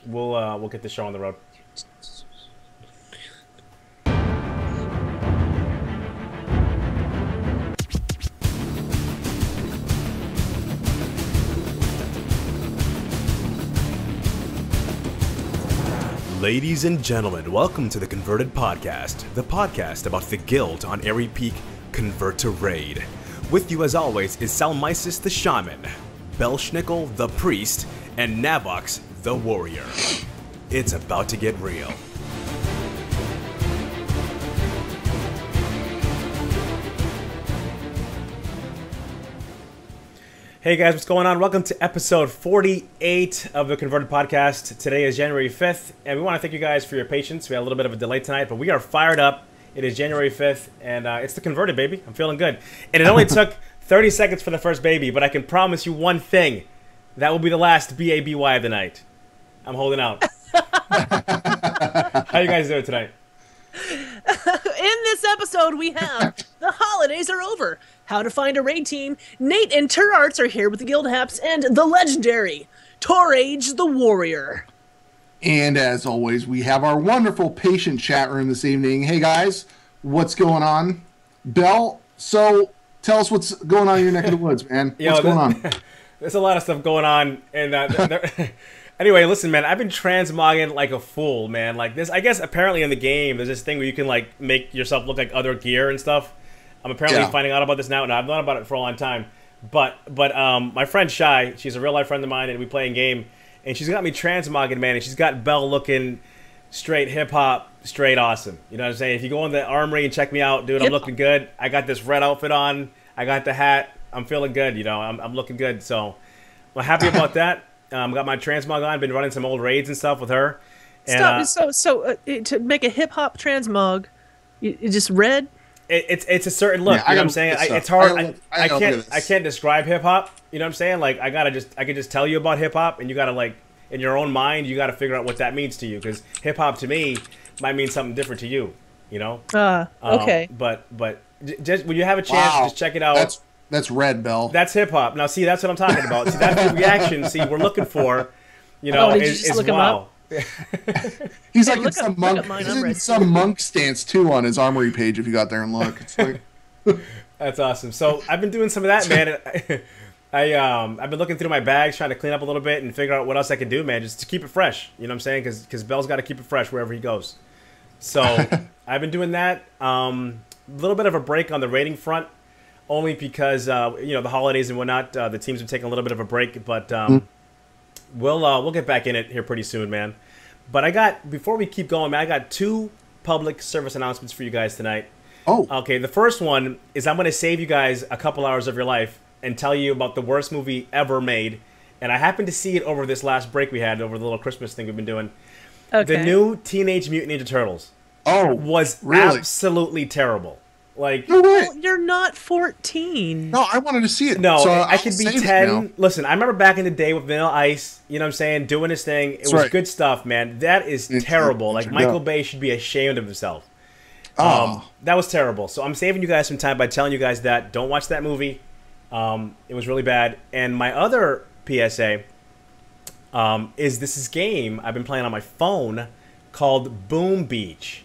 we'll get the show on the road. Ladies and gentlemen, welcome to the Converted Podcast, the podcast about the guild on Airy Peak Convert to Raid. With you as always is Salmisis the Shaman, Belshnickle the Priest, and Navox the Warrior. It's about to get real. Hey guys, what's going on? Welcome to episode 48 of the Converted Podcast. Today is January 5th, and we want to thank you guys for your patience. We had a little bit of a delay tonight, but we are fired up. It is January 5th, and it's the Converted, baby. I'm feeling good. And it only took 30 seconds for the first baby, but I can promise you one thing. That will be the last BABY of the night. I'm holding out. How you guys doing tonight? In this episode, we have the holidays are over. How to find a raid team. Nate and Turarts are here with the guild haps and the legendary Torage the Warrior. And as always, we have our wonderful patient chat room this evening. Hey guys, what's going on? Bell, so tell us what's going on in your neck of the woods, man. What's going on? There's a lot of stuff going on, and anyway, listen, man, I've been transmogging like a fool, man. Like this, I guess apparently in the game, there's this thing where you can like make yourself look like other gear and stuff. I'm apparently finding out about this now, and I've known about it for a long time. But my friend Shy, she's a real life friend of mine, and we play in game, and she's got me transmogging, man, and she's got Bell looking straight hip hop, straight awesome. You know what I'm saying? If you go in the armory and check me out, dude, I'm looking good. I got this red outfit on. I got the hat. I'm feeling good. You know, I'm looking good. So I'm happy about that. Got my transmog on. Been running some old raids and stuff with her. And, So to make a hip hop transmog, you just red. It's a certain look. Yeah, you know what I'm saying? It's hard. I can't describe hip hop. You know what I'm saying? Like I can just tell you about hip hop, and you gotta like in your own mind, you gotta figure out what that means to you, because hip hop to me might mean something different to you. You know? Okay. But just when you have a chance, just check it out. That's red, Bell. That's hip hop. Now, see, that's what I'm talking about. See, that's the reaction. See, we're looking for, you know, is wow. He's like in some monk. He's in some monk stance too on his armory page. If you got there and look, it's like that's awesome. So I've been doing some of that, man. I've been looking through my bags, trying to clean up a little bit and figure out what else I can do, man, just to keep it fresh. You know what I'm saying? Because Bell's got to keep it fresh wherever he goes. So I've been doing that. A little bit of a break on the rating front, only because you know, the holidays and whatnot. The teams have taken a little bit of a break, but we'll get back in it here pretty soon, man. But before we keep going, man, I got two public service announcements for you guys tonight. Oh. Okay, the first one is I'm going to save you guys a couple hours of your life and tell you about the worst movie ever made. And I happened to see it over this last break we had, over the little Christmas thing we've been doing. Okay. The new Teenage Mutant Ninja Turtles was really? Absolutely terrible. Like, no way. Well, you're not 14. No, I wanted to see it. No, so I could be 10. Listen, I remember back in the day with Vanilla Ice, you know what I'm saying, doing his thing. It was good stuff, man. That is terrible. Like, Michael Bay should be ashamed of himself. That was terrible. So I'm saving you guys some time by telling you guys that. Don't watch that movie. It was really bad. And my other PSA is this game I've been playing on my phone called Boom Beach.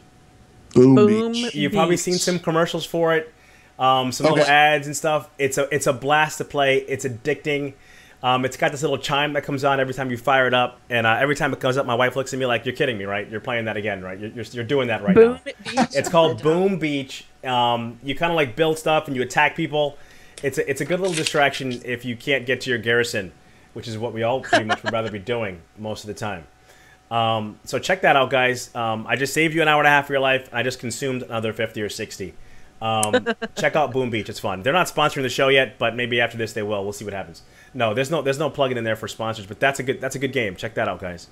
Boom Beach. You've probably seen some commercials for it, some little ads and stuff. It's a blast to play. It's addicting. It's got this little chime that comes on every time you fire it up, and every time it comes up, my wife looks at me like, "You're kidding me, right? You're playing that again, right? You're doing that right now." It's called Boom Beach. You kind of like build stuff and you attack people. It's a good little distraction if you can't get to your garrison, which is what we all pretty much would rather be doing most of the time. So check that out, guys. I just saved you an hour and a half of your life, and I just consumed another 50 or 60. Check out Boom Beach. It's fun. They're not sponsoring the show yet, but maybe after this they will. We'll see what happens. No, there's no plug-in in there for sponsors, but that's a good game. Check that out, guys.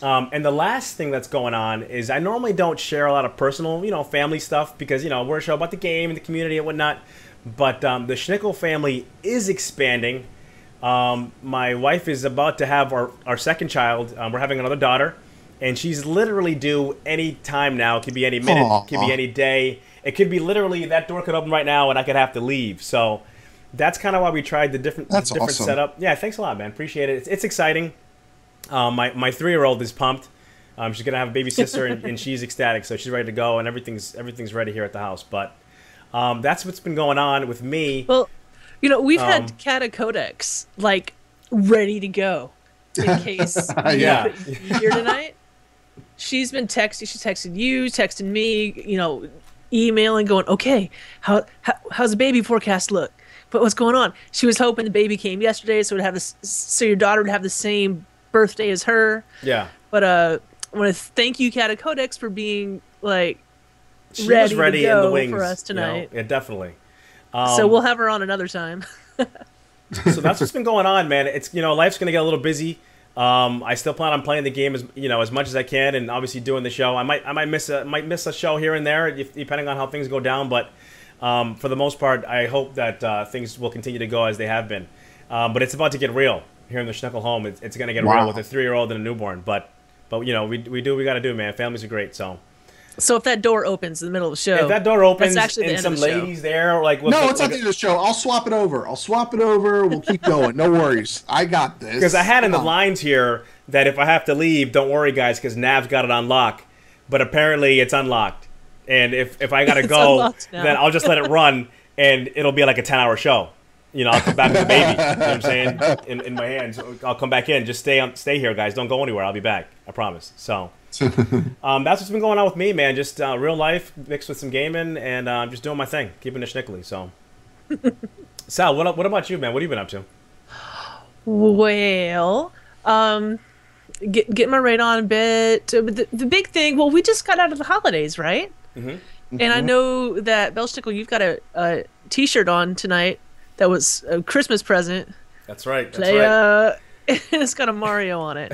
And the last thing that's going on is I normally don't share a lot of personal, you know, family stuff because, you know, we're a show about the game and the community and whatnot. But the Schnickle family is expanding. My wife is about to have our second child. We're having another daughter, and she's literally due any time now. It could be any minute, it could be any day. It could be literally that door could open right now, and I could have to leave. So that's kind of why we tried the different awesome. setup. Yeah, thanks a lot, man. Appreciate it. It's exciting. My 3-year-old is pumped. She's gonna have a baby sister, and she's ecstatic, so she's ready to go, and everything's ready here at the house. But that's what's been going on with me. Well, we've had Cata Codex like ready to go in case yeah here tonight. She's been texting. She's texted you, texting me. Emailing, going, okay, how's the baby forecast look? But what's going on? She was hoping the baby came yesterday, so your daughter would have the same birthday as her. Yeah. But I want to thank you, Cata Codex, for being like she ready, was ready to go in the wings for us tonight. Yeah, definitely. So we'll have her on another time. So that's what's been going on, man. It's life's gonna get a little busy. I still plan on playing the game as much as I can, and obviously doing the show. I might miss a show here and there, depending on how things go down. But for the most part, I hope that things will continue to go as they have been. But it's about to get real here in the Schnickle home. It's going to get real with a 3-year-old and a newborn. But we do what we got to do, man. Families are great, so. So if that door opens in the middle of the show, if that door opens that's actually and the some end of the ladies show. there, like no, it's not the end of the show. I'll swap it over. We'll keep going. No worries. I got this. Because I had in the lines here that if I have to leave, don't worry, guys, because Nav's got it on lock. But apparently it's unlocked. And if I got to go, then I'll just let it run, and it'll be like a 10-hour show. I'll come back with the baby, you know what I'm saying, in my hands. I'll come back in. Just stay here, guys. Don't go anywhere. I'll be back. I promise. So that's what's been going on with me, man. Just real life mixed with some gaming, and just doing my thing, keeping it schnickly. So, Sal, what about you, man? What have you been up to? Well, get my rate on a bit. The big thing, well, we just got out of the holidays, right? Mm-hmm. And I know that Belshnickle, you've got a T-shirt on tonight that was a Christmas present. That's right. Right. And it's got a Mario on it.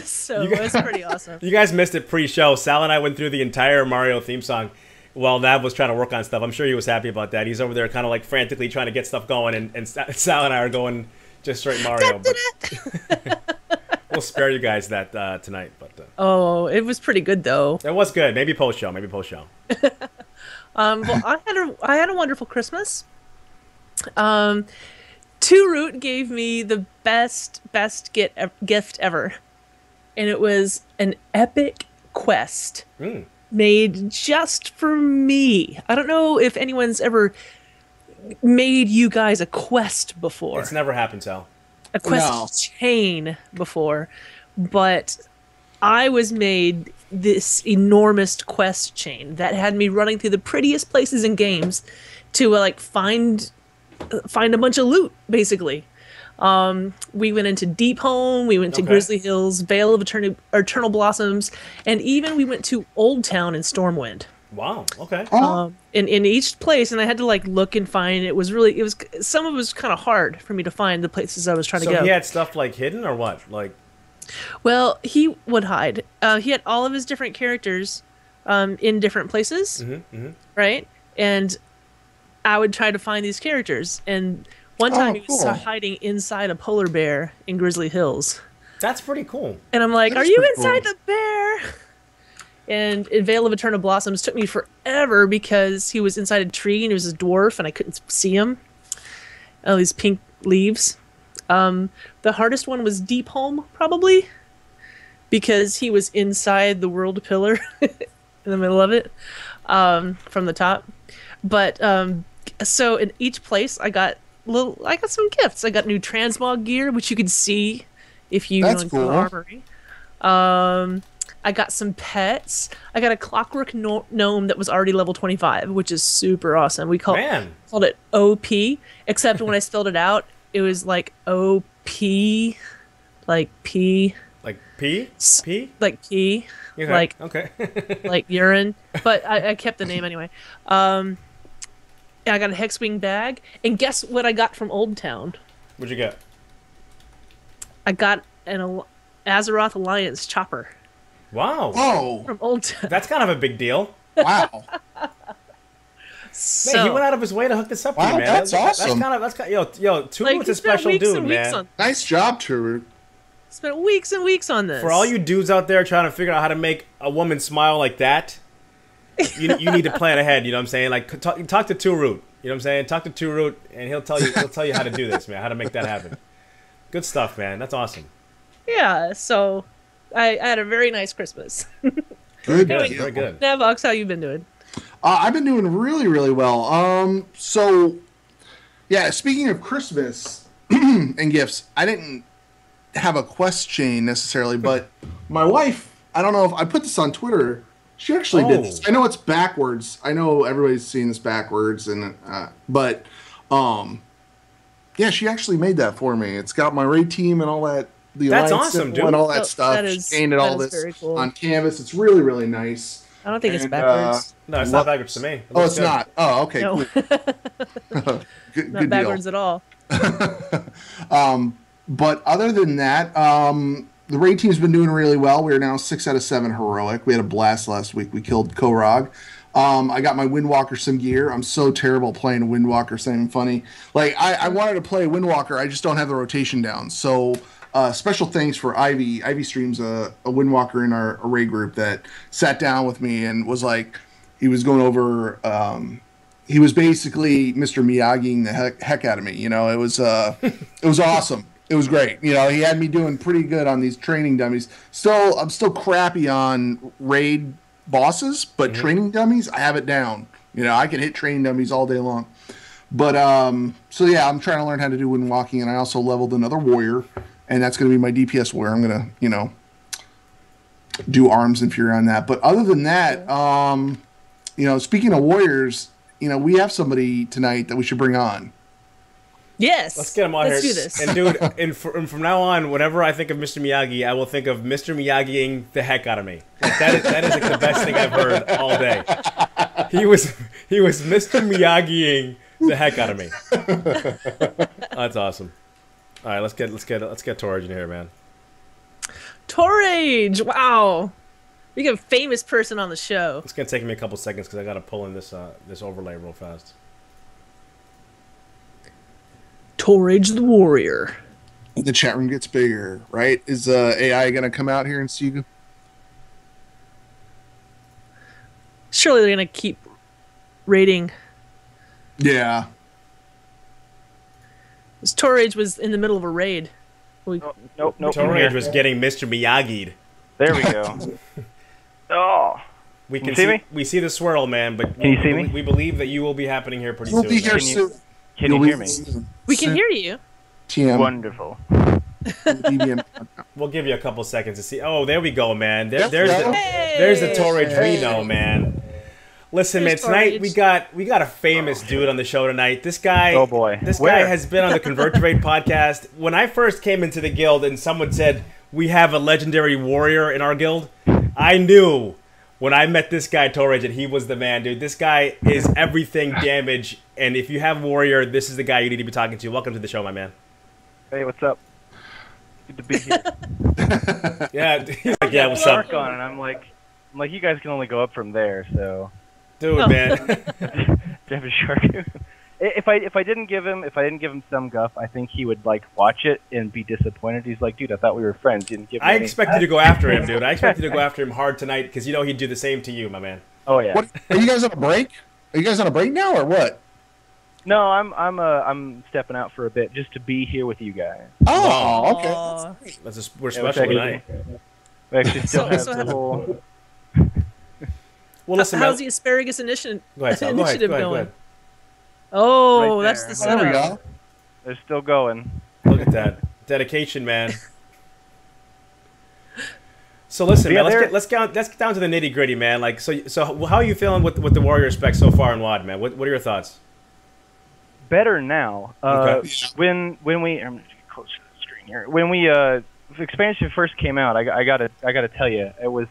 So it's pretty awesome. You guys missed it pre-show. Sal and I went through the entire Mario theme song while Nav was trying to work on stuff. I'm sure he was happy about that. He's over there kind of like frantically trying to get stuff going, and Sal and I are going just straight Mario. We'll spare you guys that tonight. But oh, it was pretty good though. It was good. Maybe post-show. Well, I had a wonderful Christmas. Turarts gave me the best gift ever, and it was an epic quest made just for me. I don't know if anyone's ever made you guys a quest before. It's never happened, Sal. A quest chain before, but I was made this enormous quest chain that had me running through the prettiest places in games to like find a bunch of loot, basically. We went into Deep Home, we went to Grizzly Hills, Vale of Eternal Blossoms, and even we went to Old Town in Stormwind. Wow. Okay. In each place, and I had to like look and find. Some of it was kind of hard for me to find the places I was trying to go. So he had stuff like hidden or what? Like, well, he would hide. He had all of his different characters in different places, right? And I would try to find these characters. And one time he was hiding inside a polar bear in Grizzly Hills. That's pretty cool. And I'm like, are you inside the bear? And in Vale of Eternal Blossoms took me forever because he was inside a tree and he was a dwarf and I couldn't see him. All these pink leaves. The hardest one was Deep Home, probably, because he was inside the world pillar in the middle of it, from the top. But so in each place, I got some gifts. I got new transmog gear, which you could see if you That's go cool. to the armory. I got some pets. I got a clockwork gnome that was already level 25, which is super awesome. We called it OP, except when I spelled it out, it was like OP, like P. Like P? P? Like P. Okay. Like, okay. like urine. But I kept the name anyway. I got a Hexwing bag. And guess what I got from Old Town? What'd you get? I got an Azeroth Alliance chopper. Wow. Oh. From Old Town. That's kind of a big deal. Wow. Man, he went out of his way to hook this up for you, man. That's awesome. That's kind of, yo, Turarts a special dude, man. Nice job, Turarts. Spent weeks and weeks on this. For all you dudes out there trying to figure out how to make a woman smile like that, you need to plan ahead. You know what I'm saying? Like talk to Turarts. You know what I'm saying? Talk to Turarts, and he'll tell you how to do this, man. How to make that happen. Good stuff, man. That's awesome. Yeah, so I had a very nice Christmas. Good. Very good. Navox, how you been doing? I've been doing really, really well. So, yeah, speaking of Christmas and gifts, I didn't have a quest chain necessarily, but my wife, I don't know if I put this on Twitter. She actually did this. I know it's backwards. I know everybody's seeing this backwards, but yeah, she actually made that for me. It's got my raid team and all that. That's awesome, dude. And all that stuff. She painted all this on canvas. It's really, really nice. I don't think it's backwards. No, it's not backwards to me. Oh, it's not. Oh, okay. No. Cool. good Not backwards deal. at all. But other than that, the raid team's been doing really well. We're now 6 out of 7 heroic. We had a blast last week. We killed Korog. I got my Windwalker sim gear. I'm so terrible playing Windwalker sim. Funny. Like, I wanted to play Windwalker. I just don't have the rotation down. So special thanks for Ivy. Ivy streams a Windwalker in our raid group that sat down with me and was like, he was going over, he was basically Mr. Miyagiing the heck out of me. You know, it was awesome. It was great. You know, he had me doing pretty good on these training dummies. I'm still crappy on raid bosses, but training dummies, I have it down. You know, I can hit training dummies all day long. But so yeah, I'm trying to learn how to do windwalking, and I also leveled another warrior, and that's going to be my DPS warrior. I'm going to, do arms and fury on that. But other than that, speaking of warriors, we have somebody tonight that we should bring on. Yes. Let's get him on here. Let's do this. And dude, and from now on, whenever I think of Mr. Miyagi, I will think of Mr. Miyagiing the heck out of me. Like, that is like the best thing I've heard all day. He was Mr. Miyagiing the heck out of me. That's awesome. All right, let's get Torage in here, man. Torage, wow. We got a famous person on the show. It's gonna take me a couple seconds because I gotta pull in this overlay real fast. Torage the Warrior. The chat room gets bigger, right? Is AI going to come out here and see you? Surely they're going to keep rating. Yeah. This Torage was in the middle of a raid. Nope. Torage was getting Mr. Miyagi'd. There we go. Oh. We can see me? We see the swirl, man, but can you see me? We believe that you will be happening here pretty We'll soon. be here soon. Can you hear me? We can hear you. TM. Wonderful. We'll give you a couple seconds to see. Oh, there we go, man. There's the Torage we know, man. Listen, man. Tonight we got a famous dude on the show tonight. This guy. Oh boy. This guy has been on the Convert to Raid podcast. When I first came into the guild and someone said we have a legendary warrior in our guild, I knew when I met this guy Torage that he was the man, dude. This guy is everything damage, and if you have warrior, this is the guy you need to be talking to. Welcome to the show, my man. Hey, what's up? Good to be here. Yeah, he's like, yeah, what's up? On, and I'm like, you guys can only go up from there, so. Dude, man. Do you have a shark? If I didn't give him some guff, I think he would like watch it and be disappointed. He's like, dude, I thought we were friends. You didn't give me I any. expected to go after him, dude. I expected to go after him hard tonight because he'd do the same to you, my man. Oh yeah. What, are you guys on a break? Are you guys on a break now or what? No, I'm stepping out for a bit just to be here with you guys. Oh, okay. We're special tonight. We actually still have the whole. Well, listen, how's the asparagus initiative going? Go Oh, right that's the setup. There we go. They're still going. Look at that dedication, man. So listen, man, let's get down to the nitty gritty, man. Like, so how are you feeling with the warrior spec so far in WoD, man? What are your thoughts? Better now. Okay. When we I'm gonna get closer to the screen here. When we the expansion first came out, I gotta tell you, it was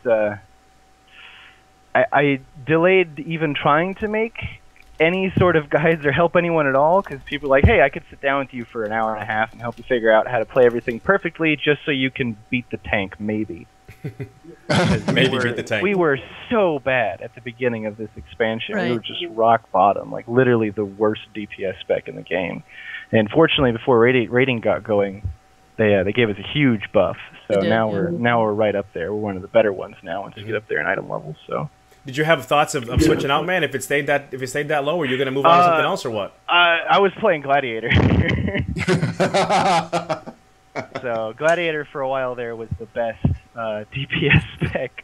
I delayed even trying to make any sort of guides or help anyone at all because people were like, hey, I could sit down with you for an hour and a half and help you figure out how to play everything perfectly just so you can beat the tank, maybe. Beat the tank. We were so bad at the beginning of this expansion. Right. We were just rock bottom, like literally the worst DPS spec in the game. And fortunately, before rating got going, they gave us a huge buff. So now we're right up there. We're one of the better ones now once we get up there in item levels. So. Did you have thoughts of switching out, man? If it stayed that low, were you gonna move on to something else or what? I was playing Gladiator. So Gladiator for a while there was the best DPS spec.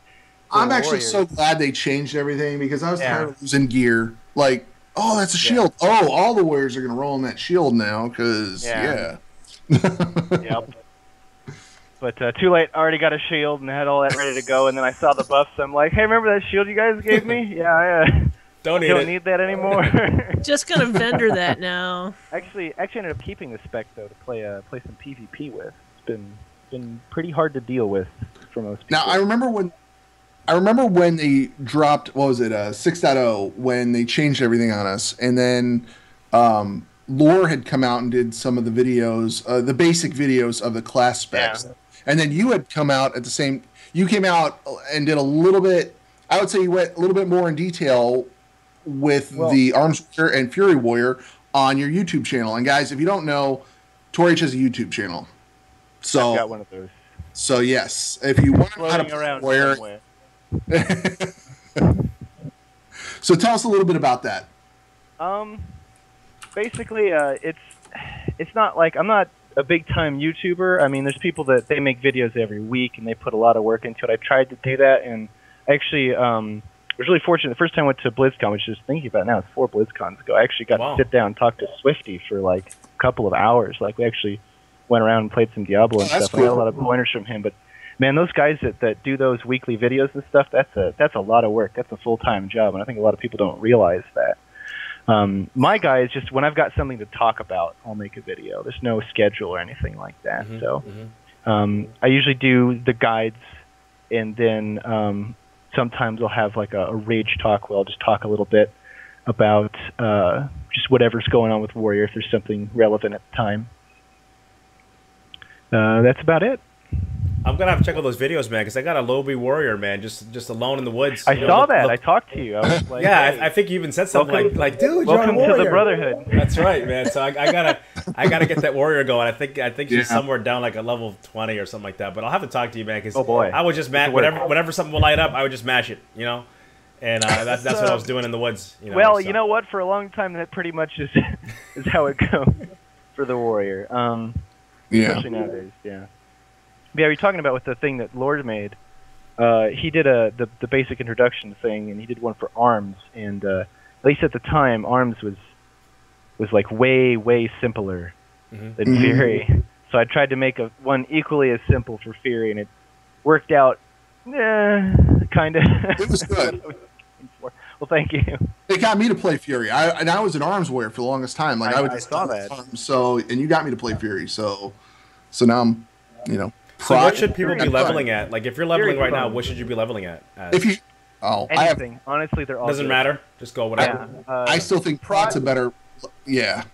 I'm actually so glad they changed everything because I was tired of losing gear. Like, oh, that's a shield. Oh, all the warriors are going to roll in that shield now because, Yep. But too late. I already got a shield and had all that ready to go. And then I saw the buffs. I'm like, hey, remember that shield you guys gave me? Yeah, Don't need that anymore. Just gonna vendor that now. Actually ended up keeping the spec though to play some PvP with. It's been pretty hard to deal with for most people. Now I remember when they dropped 6.0 when they changed everything on us, and then Lore had come out and did some of the videos, the basic videos of the class specs. Yeah. And then you had come out at the same. You came out and did a little bit. I would say you went a little bit more in detail with the Arms Warrior and Fury Warrior on your YouTube channel. And guys, if you don't know, Torage has a YouTube channel. So I've got one of those. So yes, if you want to know how to play Warrior. So tell us a little bit about that. Basically, it's not like I'm not a big time YouTuber. I mean, there's people that they make videos every week and they put a lot of work into it. I tried to do that, and actually, I was really fortunate. The first time I went to BlizzCon, which is thinking about it now, it's 4 BlizzCons ago. I actually got to sit down and talk to Swifty for like a couple of hours. Like we actually went around and played some Diablo and stuff. Cool. I got a lot of pointers from him, but. Man, those guys that do those weekly videos and stuff, that's a lot of work. That's a full-time job, and I think a lot of people don't realize that. My guy is just, when I've got something to talk about, I'll make a video. There's no schedule or anything like that. I usually do the guides, and then sometimes I'll have like a rage talk where I'll just talk a little bit about just whatever's going on with Warrior, if there's something relevant at the time. That's about it. I'm gonna have to check out those videos, man, because I got a Lobby Warrior, man, just alone in the woods. I saw that. I talked to you. I was like, hey. I think you even said something like, dude, welcome you're a warrior. To the Brotherhood. That's right, man. So I gotta get that warrior going. I think she's somewhere down like a level 20 or something like that. But I'll have to talk to you, man, because I would just mash whenever something will light up, I would just mash it, you know. And that's what I was doing in the woods. You know, well, you know what? For a long time, that pretty much is how it goes for the warrior. Especially nowadays, yeah. Yeah, you're talking about with the thing that Lord made. He did the basic introduction thing, and he did one for Arms. And at least at the time, Arms was like way simpler than Fury. So I tried to make one equally as simple for Fury, and it worked out, kind of. It was good. Well, thank you. It got me to play Fury. I was an Arms warrior for the longest time. Like I saw that. Arms, and you got me to play Fury. So now I'm, you know. So what should people be leveling at? Like, if you're leveling right now, what should you be leveling at? If you, anything. Honestly, they're all doesn't good. Matter. Just go whatever. Yeah. I still think Prot's a better. Yeah.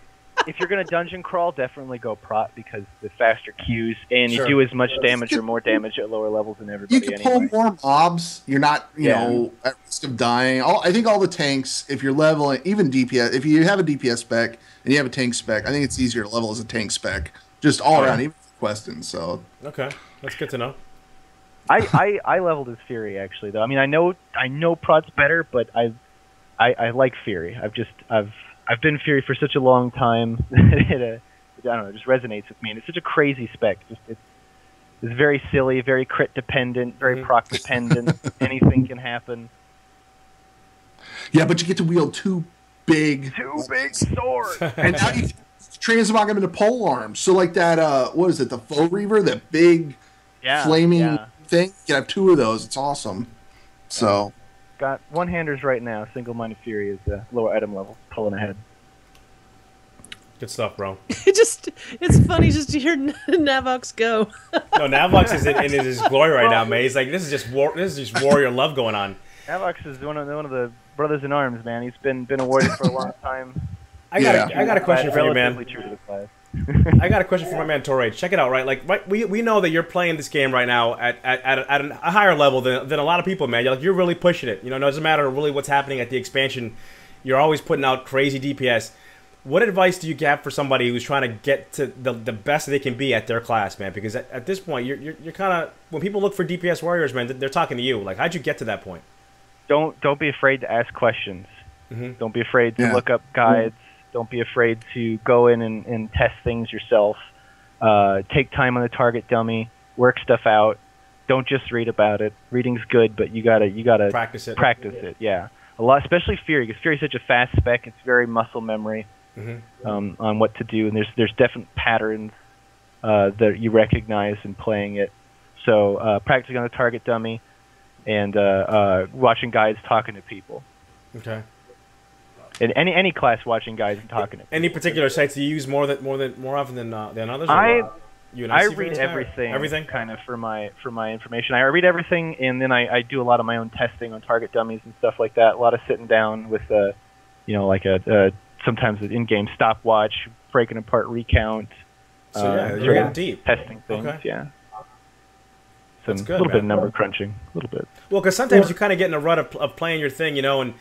If you're gonna dungeon crawl, definitely go Prot because the faster queues and you do as much damage or more damage at lower levels than everybody. You can pull more mobs. You're not, you know, at risk of dying. I think all the tanks, if you're leveling, even DPS, if you have a DPS spec and you have a tank spec, I think it's easier to level as a tank spec, just all around, even questing. So okay, that's good to know. I leveled as Fury actually though. I mean, I know Prot's better, but I like Fury. I've been Fury for such a long time. I don't know, it just resonates with me, and it's such a crazy spec. It's very silly, very crit dependent, very proc dependent. Anything can happen. Yeah, but you get to wield two big swords, and now you transmog them into pole arms. So like that, what is it? The Foe Reaver, that big flaming thing. You can have 2 of those. It's awesome. So. Got one-handers right now. Single-minded Fury is lower item level, pulling ahead. Good stuff, bro. It's funny just to hear Navox go. No, Navox is in his glory right now, man. He's like, this is just warrior love going on. Navox is one of the brothers in arms, man. He's been a warrior for a long time. I got a question for you, man. True to the class. I got a question for my man Torage. Check it out, right? Like, we know that you're playing this game right now at a higher level than a lot of people, man. You're really pushing it. You know, it doesn't matter really what's happening at the expansion. You're always putting out crazy DPS. What advice do you have for somebody who's trying to get to the best they can be at their class, man? Because at this point, you're kind of, when people look for DPS warriors, man, they're talking to you. Like, how'd you get to that point? Don't be afraid to ask questions. Don't be afraid to look up guides. Don't be afraid to go in and test things yourself. take time on the target dummy, work stuff out. Don't just read about it. Reading's good, but you gotta practice it. Practice it, yeah. A lot, especially Fury, because Fury's such a fast spec. It's very muscle memory on what to do, and there's definite patterns that you recognize in playing it. So practicing on the target dummy, and watching guides, talking to people. Okay. And any class, watching guides and talking to people. Any particular sites do you use more often than others? I read everything kind of for my information. I read everything, and then I do a lot of my own testing on target dummies and stuff like that. A lot of sitting down with like sometimes an in-game stopwatch, breaking apart recount. So yeah, you're getting deep. Testing things, yeah. That's good, a little man. bit of number crunching, a little bit. Well, because sometimes you kind of get in a rut of playing your thing, and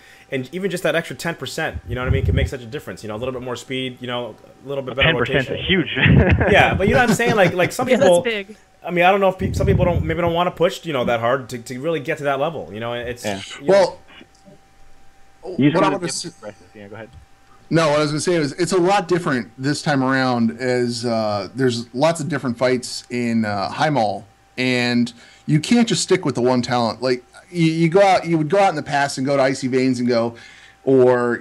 even just that extra 10%, you know what I mean, can make such a difference. A little bit more speed, a little bit better 10% rotation. is huge. Yeah, but you know what I'm saying? Like some people, that's big. I mean, I don't know if some people don't want to push, that hard to really get to that level. It's well. What I want to yeah, go ahead. No, what I was going to say is it's a lot different this time around, as there's lots of different fights in High Mall, and you can't just stick with the one talent. Like you would go out in the past and go to Icy Veins and go, or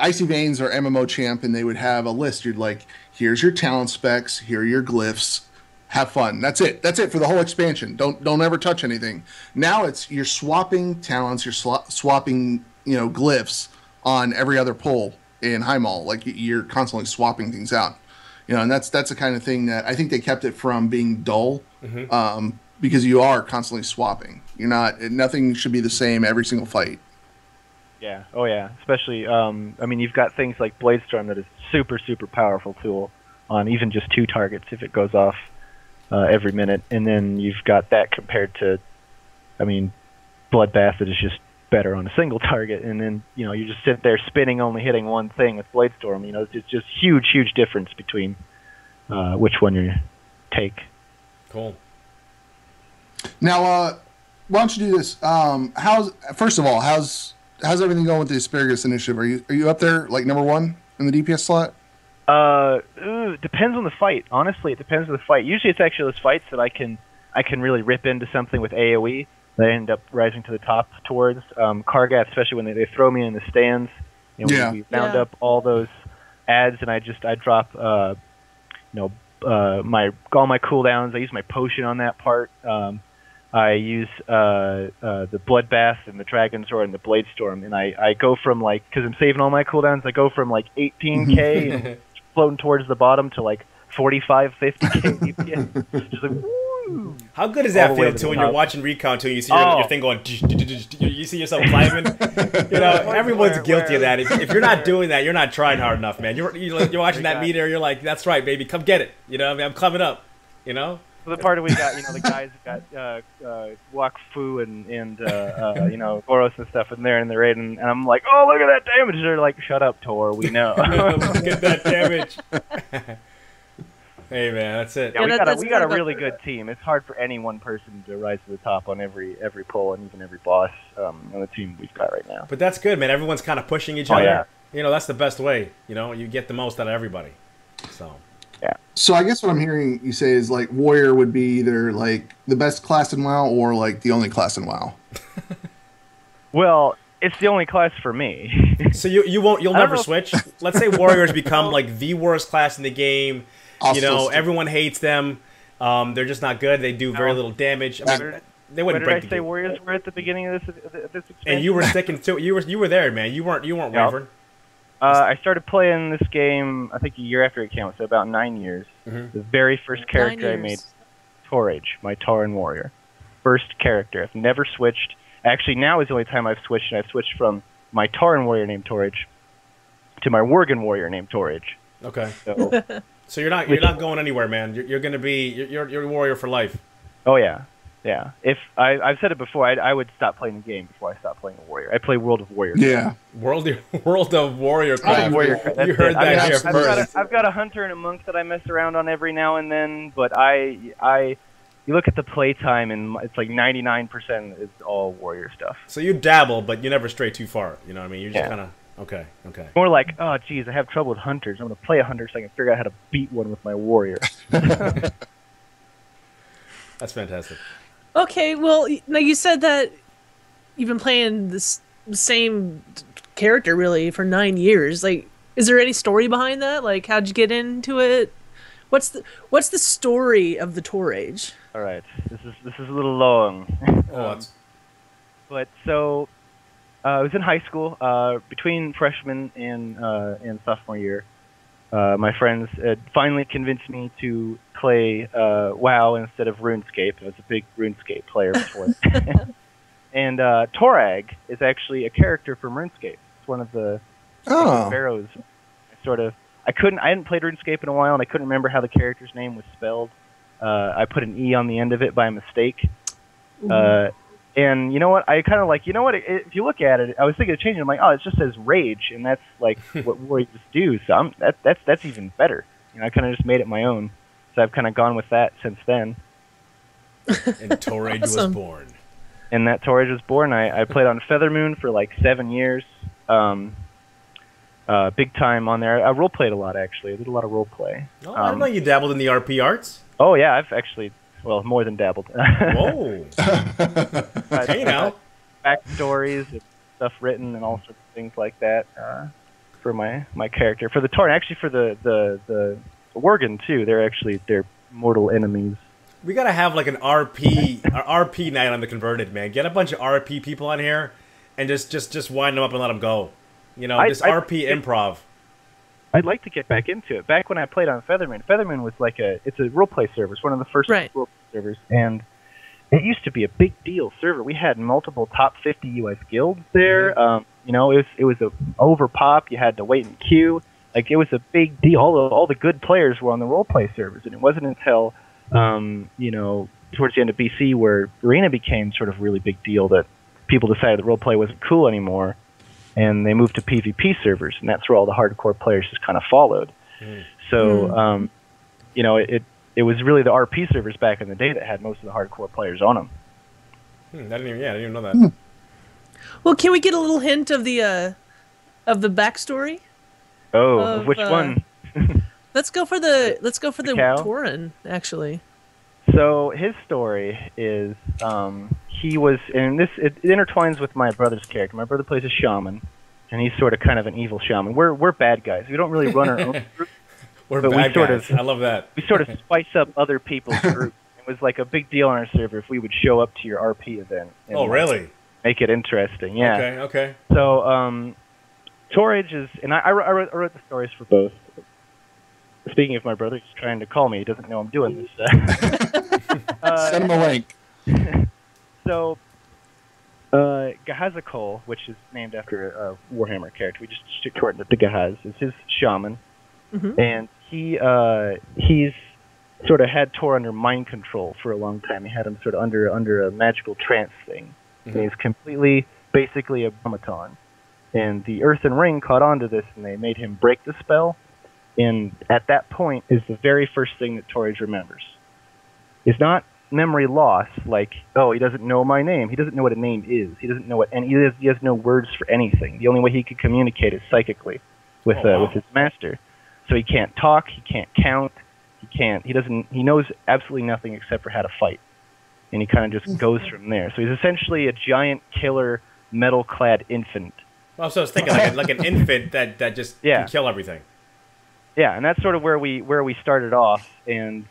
Icy Veins or MMO Champ, and they would have a list. You'd like, here's your talent specs, here are your glyphs, have fun. That's it for the whole expansion. Don't ever touch anything. Now you're swapping talents, you're swapping glyphs on every other pull in High Mall. Like you're constantly swapping things out. And that's the kind of thing that I think they kept it from being dull. Because you are constantly swapping. Nothing should be the same every single fight. Yeah. Oh yeah. Especially, you've got things like Bladestorm that is super, super powerful tool on even just 2 targets if it goes off every minute, and then you've got that compared to, Bloodbath that is just better on a single target, and then you just sit there spinning, only hitting one thing with Bladestorm. It's just huge difference between which one you take. Cool. Now, why don't you do this? First of all, how's everything going with the Asparagus Initiative? Are you up there like #1 in the DPS slot? Depends on the fight. Honestly, it depends on the fight. Usually, it's actually those fights that I can really rip into something with AOE. That I end up rising to the top towards Kargath, especially when they throw me in the stands. We round up all those ads, and I drop all my cooldowns. I use my potion on that part. I use the Bloodbath and the Dragon Sword and the Bladestorm, and I go from because I'm saving all my cooldowns, I go from 18k and floating towards the bottom to 45, 50k DPS. Just woo! How good does that feel too when you're watching Recon too and you see your thing going, you see yourself climbing? Everyone's guilty of that. If you're not doing that, you're not trying hard enough, man. You're watching that meter, you're like, that's right, baby, come get it. I'm climbing up. So the part of we got, the guys got Wak Fu and Boros and stuff in there, and they're raiding, and I'm like, oh, look at that damage. They're like, shut up, Tor, we know. Look at that damage. Hey man, that's it. Yeah, we got a really good team. It's hard for any one person to rise to the top on every pull and even every boss on the team we've got right now. But that's good, man. Everyone's kind of pushing each other. Yeah. That's the best way. You get the most out of everybody. So. Yeah. So I guess what I'm hearing you say is Warrior would be either the best class in WoW or the only class in WoW. Well, it's the only class for me. So you'll never switch. Let's say Warriors become the worst class in the game. Everyone hates them. They're just not good. They do very little damage. They wouldn't break the game. Warriors were at the beginning of this expansion? And you were sticking to it. You were there, man. You weren't wavering. I started playing this game, I think, a year after it came out, so about 9 years. The very first character I made, Torage, my Tauren warrior. First character. I've never switched. Actually, now is the only time I've switched, and I've switched from my Tauren warrior named Torage to my Worgen warrior named Torage. Okay. So you're not going anywhere, man. You're going to be you're a warrior for life. Oh yeah. Yeah, if I've said it before, I would stop playing the game before I stop playing a warrior. I play World of Warrior. Yeah, World of Warrior. You heard that here first. I've got a hunter and a monk that I mess around on every now and then, but you look at the play time and it's 99% is all warrior stuff. So you dabble, but you never stray too far. You know what I mean? You're just kind of Okay. Okay. More like, oh, geez, I have trouble with hunters. I'm going to play a hunter so I can figure out how to beat one with my warrior. That's fantastic. Okay, well, now you said that you've been playing this same character really for 9 years. Like, is there any story behind that? Like, how'd you get into it? What's the story of the Torage? All right, this is a little long. But so I was in high school between freshman and sophomore year. My friends had finally convinced me to play WoW instead of RuneScape. I was a big RuneScape player before. And Torag is actually a character from RuneScape. It's one of the pharaohs. I hadn't played RuneScape in a while, and I couldn't remember how the character's name was spelled. I put an E on the end of it by mistake. And you know what? I kind of like, if you look at it, I was thinking of changing it. I'm like, oh, it just says Rage, and that's like what warriors do. So that's even better. I kind of just made it my own. So I've kind of gone with that since then. And Torage was born. And that Torage was born. I played on Feathermoon for like 7 years. Big time on there. I role-played a lot, actually. I did a lot of role-play. Oh, I didn't know you dabbled in the RP arts. Oh, yeah. I've actually... Well, more than dabbled. Whoa. Hey, now. Backstories, and stuff written, and all sorts of things like that for my character. For the Torn, actually for the Worgen, too. They're mortal enemies. We gotta have like an RP night on the Converted, man. Get a bunch of RP people on here and just wind them up and let them go. Just RP improv. I'd like to get back into it. Back when I played on Feathermoon was like it's a roleplay server. It's one of the first roleplay servers, and it used to be a big deal server. We had multiple top 50 US guilds there. It was a overpop. You had to wait in queue. Like, it was a big deal. All the good players were on the roleplay servers, and it wasn't until towards the end of BC where Arena became sort of really big deal that people decided that roleplay wasn't cool anymore. And they moved to PvP servers, and that's where all the hardcore players just kind of followed. So, it was really the RP servers back in the day that had most of the hardcore players on them. I didn't even know that. Well, can we get a little hint of the backstory? Oh, which one? Let's go for the cow? Tauren, actually. So his story is he was, and it intertwines with my brother's character. My brother plays a shaman, and he's sort of kind of an evil shaman. We're bad guys. We don't really run our own group. We're bad guys. I love that. We sort of spice up other people's group. It was like a big deal on our server if we would show up to your RP event. And really? Make it interesting, yeah. Okay. So Torage is, and I wrote the stories for both. Speaking of my brother, he's trying to call me. He doesn't know I'm doing this. Send him a link. So, Gahazakol, which is named after a Warhammer character, we just stick to Gahaz, is his shaman. And he's sort of had Tor under mind control for a long time. He had him sort of under a magical trance thing. And he's basically a automaton. And the Earthen Ring caught on to this, and they made him break the spell. And at that point is the very first thing that Torage remembers. It's not memory loss, like, oh, he doesn't know my name. He doesn't know what a name is. He doesn't know what, and he has no words for anything. The only way he could communicate is psychically with his master. So he can't talk, he can't count, he knows absolutely nothing except for how to fight. And he kind of just goes from there. So he's essentially a giant killer metal-clad infant. Well, so I was thinking like an infant that just can kill everything. Yeah, and that's sort of where we started off, and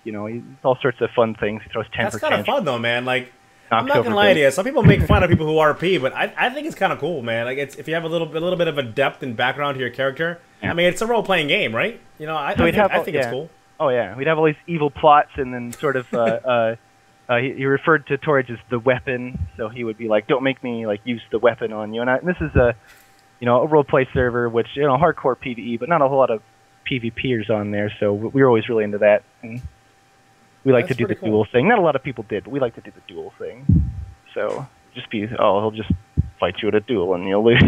all sorts of fun things. He throws temper. That's kind of fun though, man. Like, I'm not gonna lie to you. Some people make fun of people who RP, but I think it's kind of cool, man. Like, if you have a little bit of a depth and background to your character. Yeah. I mean, it's a role playing game, right? I think it's cool. Oh yeah, we'd have all these evil plots, and then sort of he referred to Torage as the weapon, so he would be like, "Don't make me like use the weapon on you." And this is a role play server, which hardcore PvE, but not a whole lot of PvPers on there, so we were always really into that. And we like to do the duel thing. Not a lot of people did, but we like to do the duel thing. So he'll just fight you at a duel and you'll lose.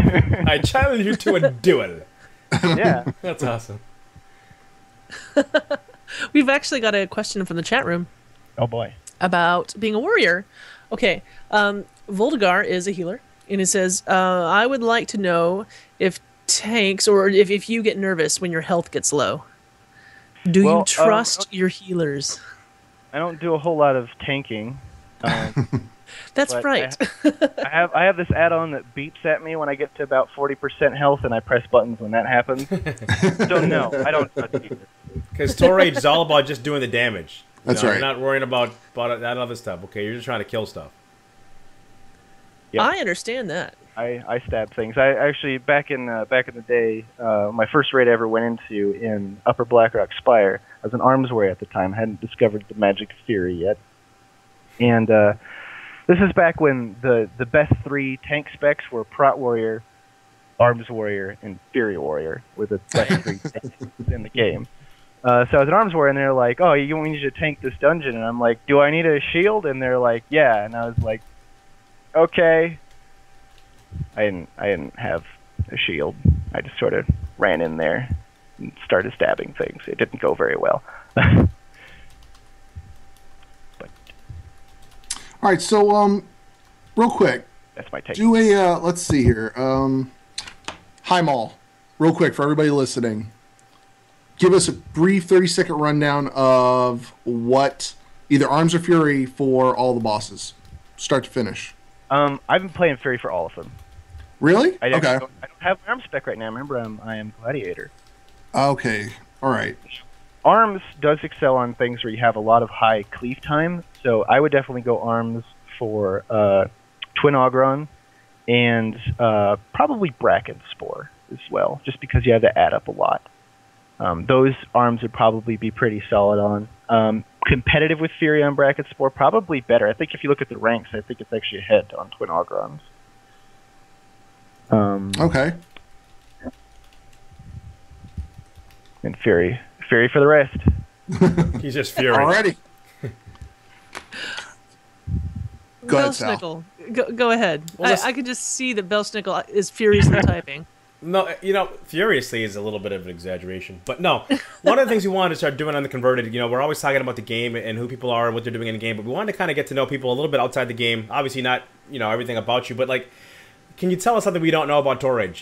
I challenge you to a duel. Yeah. That's awesome. We've actually got a question from the chat room. Oh boy. About being a warrior. Okay. Voldegar is a healer, and it says, I would like to know if tanks, or if you get nervous when your health gets low, do you trust your healers? I don't do a whole lot of tanking. That's right. I have this add-on that beeps at me when I get to about 40% health, and I press buttons when that happens. So no, I don't trust either. Because Torage is all about just doing the damage. That's right. You're not worrying about that other stuff. Okay, you're just trying to kill stuff. Yep. I understand that. I stab things. I actually back in the day, my first raid I ever went into in Upper Blackrock Spire. I was an arms warrior at the time. I hadn't discovered the magic of fury yet, and this is back when the best 3 tank specs were Prot Warrior, Arms Warrior, and Fury Warrior were the best 3 tanks in the game. So I was an Arms Warrior, and they're like, "Oh, we need you to tank this dungeon," and I'm like, "Do I need a shield?" And they're like, "Yeah," and I was like, "Okay." I didn't have a shield. I just sort of ran in there and started stabbing things. It didn't go very well. All right, so real quick, that's my take. Do a let's see here. Hi Maul, real quick for everybody listening. Give us a brief 30-second rundown of what either Arms or Fury for all the bosses, start to finish. I've been playing Fury for all of them. Really? Okay. I don't have my arm spec right now. Remember, I am Gladiator. Okay. All right. Arms does excel on things where you have a lot of high cleave time, so I would definitely go Arms for Twin Ogron and probably Bracken Spore as well, just because you have to add up a lot. Those Arms would probably be pretty solid on. Competitive with Fury on Bracket Spore, probably better. I think if you look at the ranks, I think it's actually ahead on Twin Ogrons. Okay. And Fury for the rest. He's just Fury. Already. Go ahead, Sal. Belshnickle, go ahead. Well, I could just see that Belshnickle is furiously typing. No, furiously is a little bit of an exaggeration. But no, one of the things we wanted to start doing on the Converted, we're always talking about the game and who people are and what they're doing in the game, but we wanted to kind of get to know people a little bit outside the game. Obviously not, everything about you, but like, can you tell us something we don't know about Torage?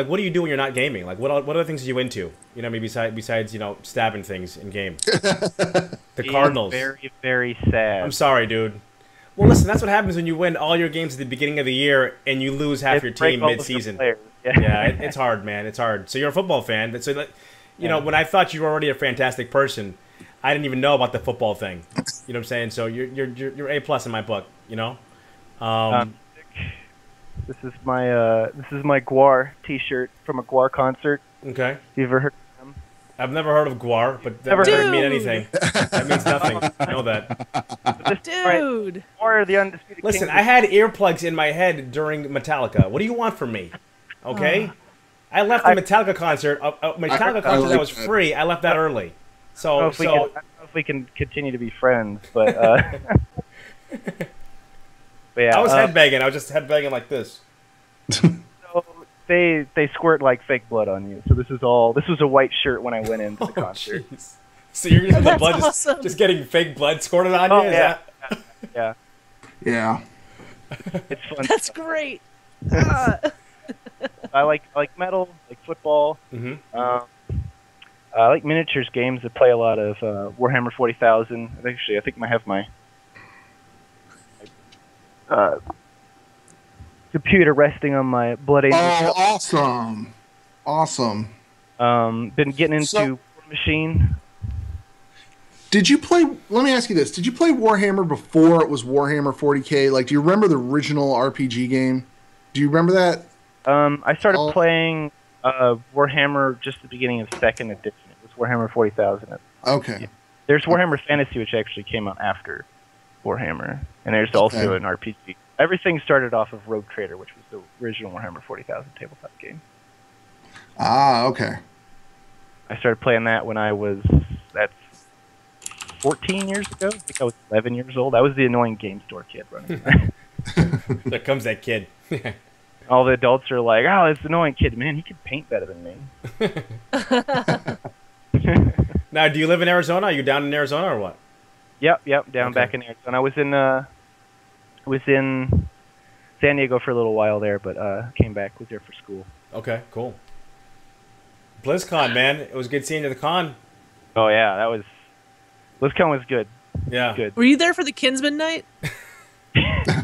What do you do when you're not gaming? Like, what other things are you into? Maybe besides stabbing things in game. The Cardinals. Very, very sad. I'm sorry, dude. Well, listen, that's what happens when you win all your games at the beginning of the year and you lose half your team mid-season. Yeah, it's hard, man. It's hard. So you're a football fan. So that, when I thought you were already a fantastic person, I didn't even know about the football thing. You know what I'm saying? So you're A+ in my book. This is my Guar T-shirt from a Guar concert. Okay. You ever heard of them? I've never heard of Guar, but that doesn't mean anything. That means nothing. I know that. Dude. Guar, the undisputed king. Listen, I had earplugs in my head during Metallica. What do you want from me? Okay? I left the Metallica concert. That was free. I left that early. So, I don't know if we can continue to be friends, but but yeah, I was headbanging. I was just headbanging like this. So they squirt like fake blood on you. So this was a white shirt when I went into the concert. Geez. So you're just the blood awesome. just getting fake blood squirted on you? Yeah. Yeah. It's fun. That's great. I like metal, like football. Mm-hmm. I like miniatures games that play a lot of Warhammer 40,000. Actually, I think I have my computer resting on my Blood Angel. Oh, awesome! Been getting into War Machine. Did you play? Let me ask you this: did you play Warhammer before it was Warhammer 40K? Like, do you remember the original RPG game? Do you remember that? I started playing Warhammer just at the beginning of 2nd edition. It was Warhammer 40,000. Okay. There's Warhammer Fantasy, which actually came out after Warhammer, and there's also an RPG. Everything started off of Rogue Trader, which was the original Warhammer 40,000 tabletop game. Ah, okay. I started playing that when that's 14 years ago. I think I was 11 years old. I was the annoying game store kid running around. There comes that kid. All the adults are like, "Oh, this annoying kid, man, he could paint better than me." Now, do you live in Arizona? Are you down in Arizona or what? Yep, down back in Arizona. I was in San Diego for a little while there, but came back, was there for school. Okay, cool. BlizzCon, man. It was good seeing you at the con. Oh yeah, that was BlizzCon was good. Yeah, good. Were you there for the Kinsman night? I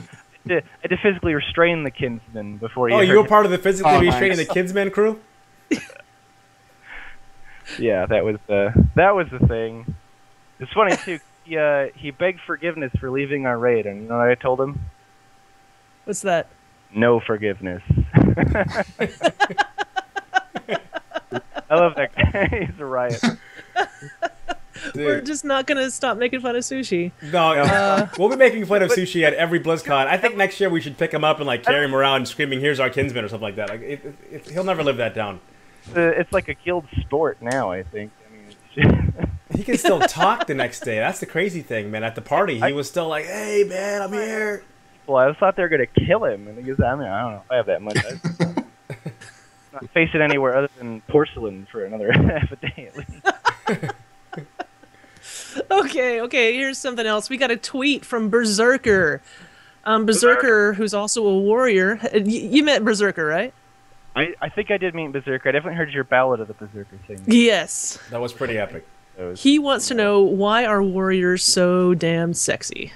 had to physically restrain the Kinsman before he. Oh, you were part of the physically restraining the Kinsman crew. Yeah, that was the thing. It's funny too. He begged forgiveness for leaving our raid, and you know what I told him? What's that? No forgiveness. I love that guy. He's a riot. Dude. We're just not gonna stop making fun of sushi. No, we'll be making fun of Sushi at every BlizzCon. I think next year we should pick him up and like carry him around screaming, "Here's our Kinsman" or something like that. Like he'll never live that down. It's like a guild sport now, I think. I mean, he can still talk the next day. That's the crazy thing, man. At the party, he was still like, "Hey, man, I'm here." Well, I thought they were gonna kill him, and he goes, I mean, I don't know if I have that much. Not face it anywhere other than porcelain for another half a day at least. Okay, here's something else. We got a tweet from Berserker. Berserker, who's also a warrior. You met Berserker, right? I think I did meet Berserker. I definitely heard your Ballad of the Berserker thing. Yes. That was pretty epic. He wants to know, why are warriors so damn sexy?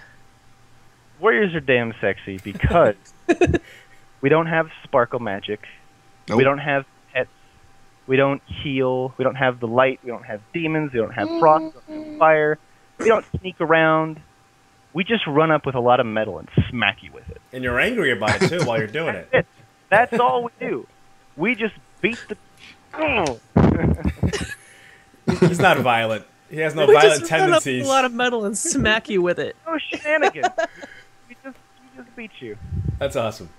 Warriors are damn sexy because we don't have sparkle magic. Nope. We don't have pets. We don't heal. We don't have the light. We don't have demons. We don't have frost. We don't have fire. We don't sneak around. We just run up with a lot of metal and smack you with it. And you're angry about it, too, while you're doing it. That's all we do. We just beat the... He's not violent. He has no violent tendencies. We just run up a lot of metal and smack you with it. No shenanigans. we just beat you. That's awesome.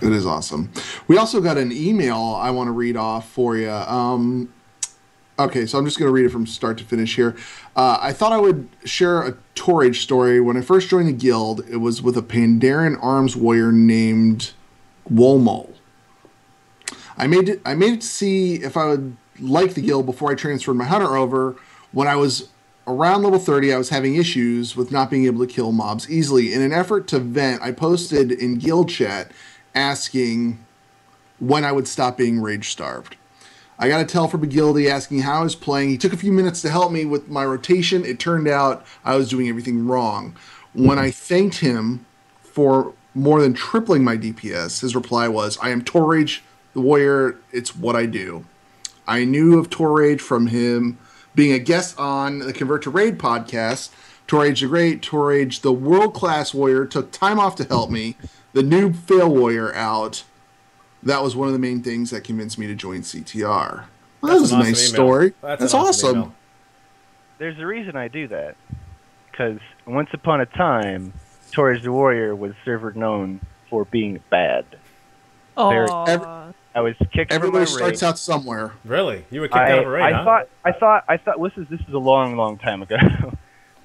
It is awesome. We also got an email I want to read off for you. Okay, so I'm just going to read it from start to finish here. I thought I would share a Torage story. When I first joined the guild, it was with a Pandaren arms warrior named Wolmo. I made it to see if I would like the guild before I transferred my hunter over. When I was around level 30, I was having issues with not being able to kill mobs easily. In an effort to vent, I posted in guild chat asking when I would stop being rage-starved. I got a tell from a Guildie asking how I was playing. He took a few minutes to help me with my rotation. It turned out I was doing everything wrong. When I thanked him for more than tripling my DPS, his reply was, "I am Torage the Warrior. It's what I do." I knew of Torage from him being a guest on the Convert to Raid podcast. Torage the Great, Torage the world-class warrior, took time off to help me. The noob fail warrior out. That was one of the main things that convinced me to join CTR. Well, that was a nice story. That's awesome. There's a reason I do that. Because once upon a time, Torage the Warrior was server known for being bad. Aww. I was kicked from my Everybody raid. starts out somewhere. Really? You were kicked out of a raid, I thought this is a long time ago.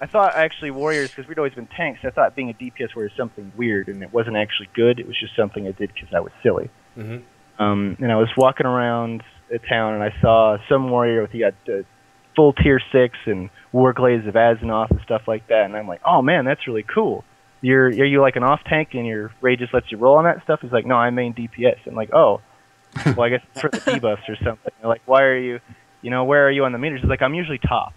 I thought actually warriors, because we'd always been tanks, I thought being a DPS warrior was something weird, and it wasn't actually good. It was just something I did because I was silly. Mm-hmm. And I was walking around the town, and I saw some warrior with full tier 6 and Warglaives of Azzinoth and stuff like that, and I'm like, oh man, that's really cool. Are you like an off tank and your raid just lets you roll on that stuff? He's like, no, I'm main DPS. I'm like, oh, well, I guess it's for the debuffs or something. They're like, why are you, where are you on the meters? He's like, I'm usually top.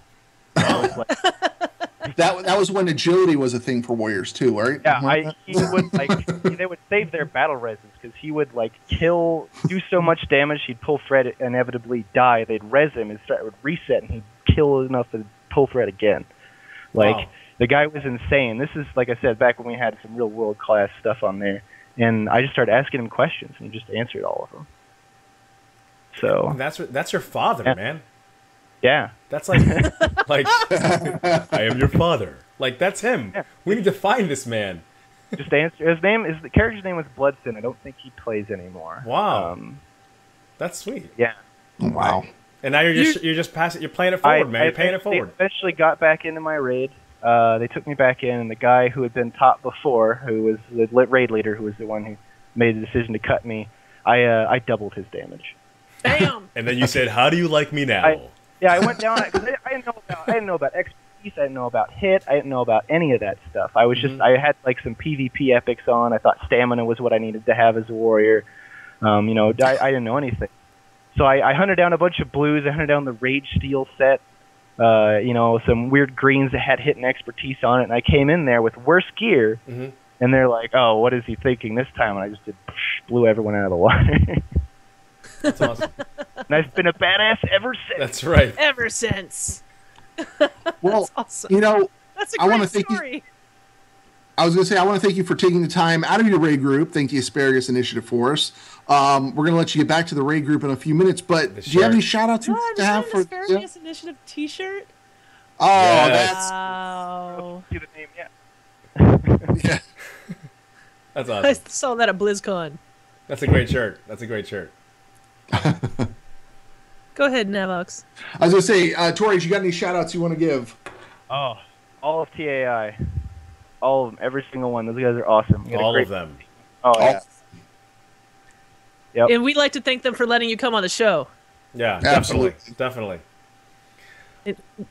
That was when agility was a thing for warriors too, right? Yeah, they would save their battle reses because he would do so much damage, he'd pull thread, inevitably die. They'd res him, his threat would reset, and he'd kill enough to pull thread again. Wow. The guy was insane. This is, like I said, back when we had some real world class stuff on there, and I just started asking him questions, and he just answered all of them. So that's your father, yeah. Man. Yeah. That's like I am your father. Like, that's him. Yeah. We need to find this man. Just answer. The character's name was Bloodstone. I don't think he plays anymore. Wow. That's sweet. Yeah. Wow. And now you're just passing. You're playing it forward, man. You're paying it forward. I eventually got back into my raid. They took me back in, and the guy who had been top before, who was the raid leader, who was the one who made the decision to cut me, I doubled his damage. Bam! And then you said, "How do you like me now?" I went down because I didn't know about expertise. I didn't know about hit. I didn't know about any of that stuff. I was just I had like some PvP epics on. I thought stamina was what I needed to have as a warrior. I didn't know anything. So I hunted down a bunch of blues. I hunted down the Rage Steel set. You know, some weird greens that had hidden expertise on it, and I came in there with worse gear, and they're like, "Oh, what is he thinking this time?" And I just blew everyone out of the water. That's awesome. And I've been a badass ever since. That's right. Ever since. Well, That's awesome. you know, That's a I want great to thank story. you. I was going to say, I want to thank you for taking the time out of your raid group. Thank the Asparagus Initiative for us. We're going to let you get back to the raid group in a few minutes, but do you have any shout-outs to have for the Asparagus Initiative T-shirt? Oh, yes. Wow. See the name yet? Yeah. That's I awesome. saw that at BlizzCon. That's a great shirt. That's a great shirt. Go ahead, Navox. I was going to say, Torage, you got any shout-outs you want to give? Oh, all of TAI. All of them. Every single one. Those guys are awesome. All of them. Oh, yeah. Yep. And we'd like to thank them for letting you come on the show. Yeah, Absolutely. definitely.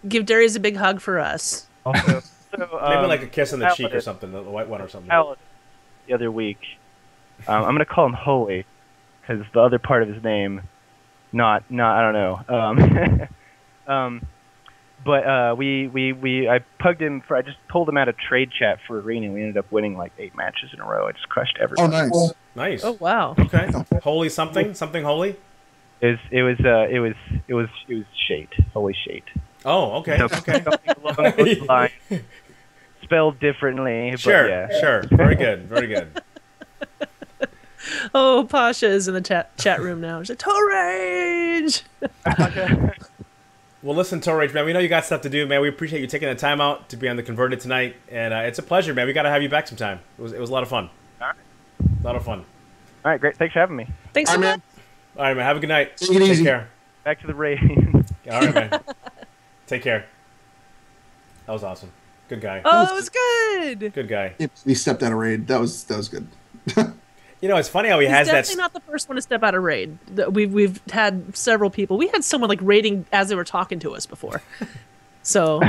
Give Darius a big hug for us. Also, Maybe like a kiss on the cheek or something, the white one or something. The other week, I'm going to call him Holy, because the other part of his name, not I don't know. But I pugged him I just pulled him out of trade chat for arena. We ended up winning like 8 matches in a row. I just crushed everybody. Oh, nice. Nice. Oh, wow. Okay. Holy something holy. It was Shate. Holy Shate. Oh, okay. Okay. Along those lines, spelled differently. Sure. But yeah. Sure. Very good. Very good. Oh, Pasha is in the chat room now. She's like, Torage! Well, listen, Torage, man, we know you got stuff to do, man. We appreciate you taking the time out to be on the Converted tonight, and it's a pleasure, man. We got to have you back sometime. It was a lot of fun. All right. A lot of fun. All right, great. Thanks for having me. Thanks so All right, much. man. All right, man. Have a good night. Take it easy. care. Back to the raid. All right, man. Take care. That was awesome. Good guy. Oh, it was good. Good guy. He stepped out of raid. That was good. You know, it's funny how he has He's that. definitely not the first one to step out of raid. We've had several people. We had someone like raiding as they were talking to us before. So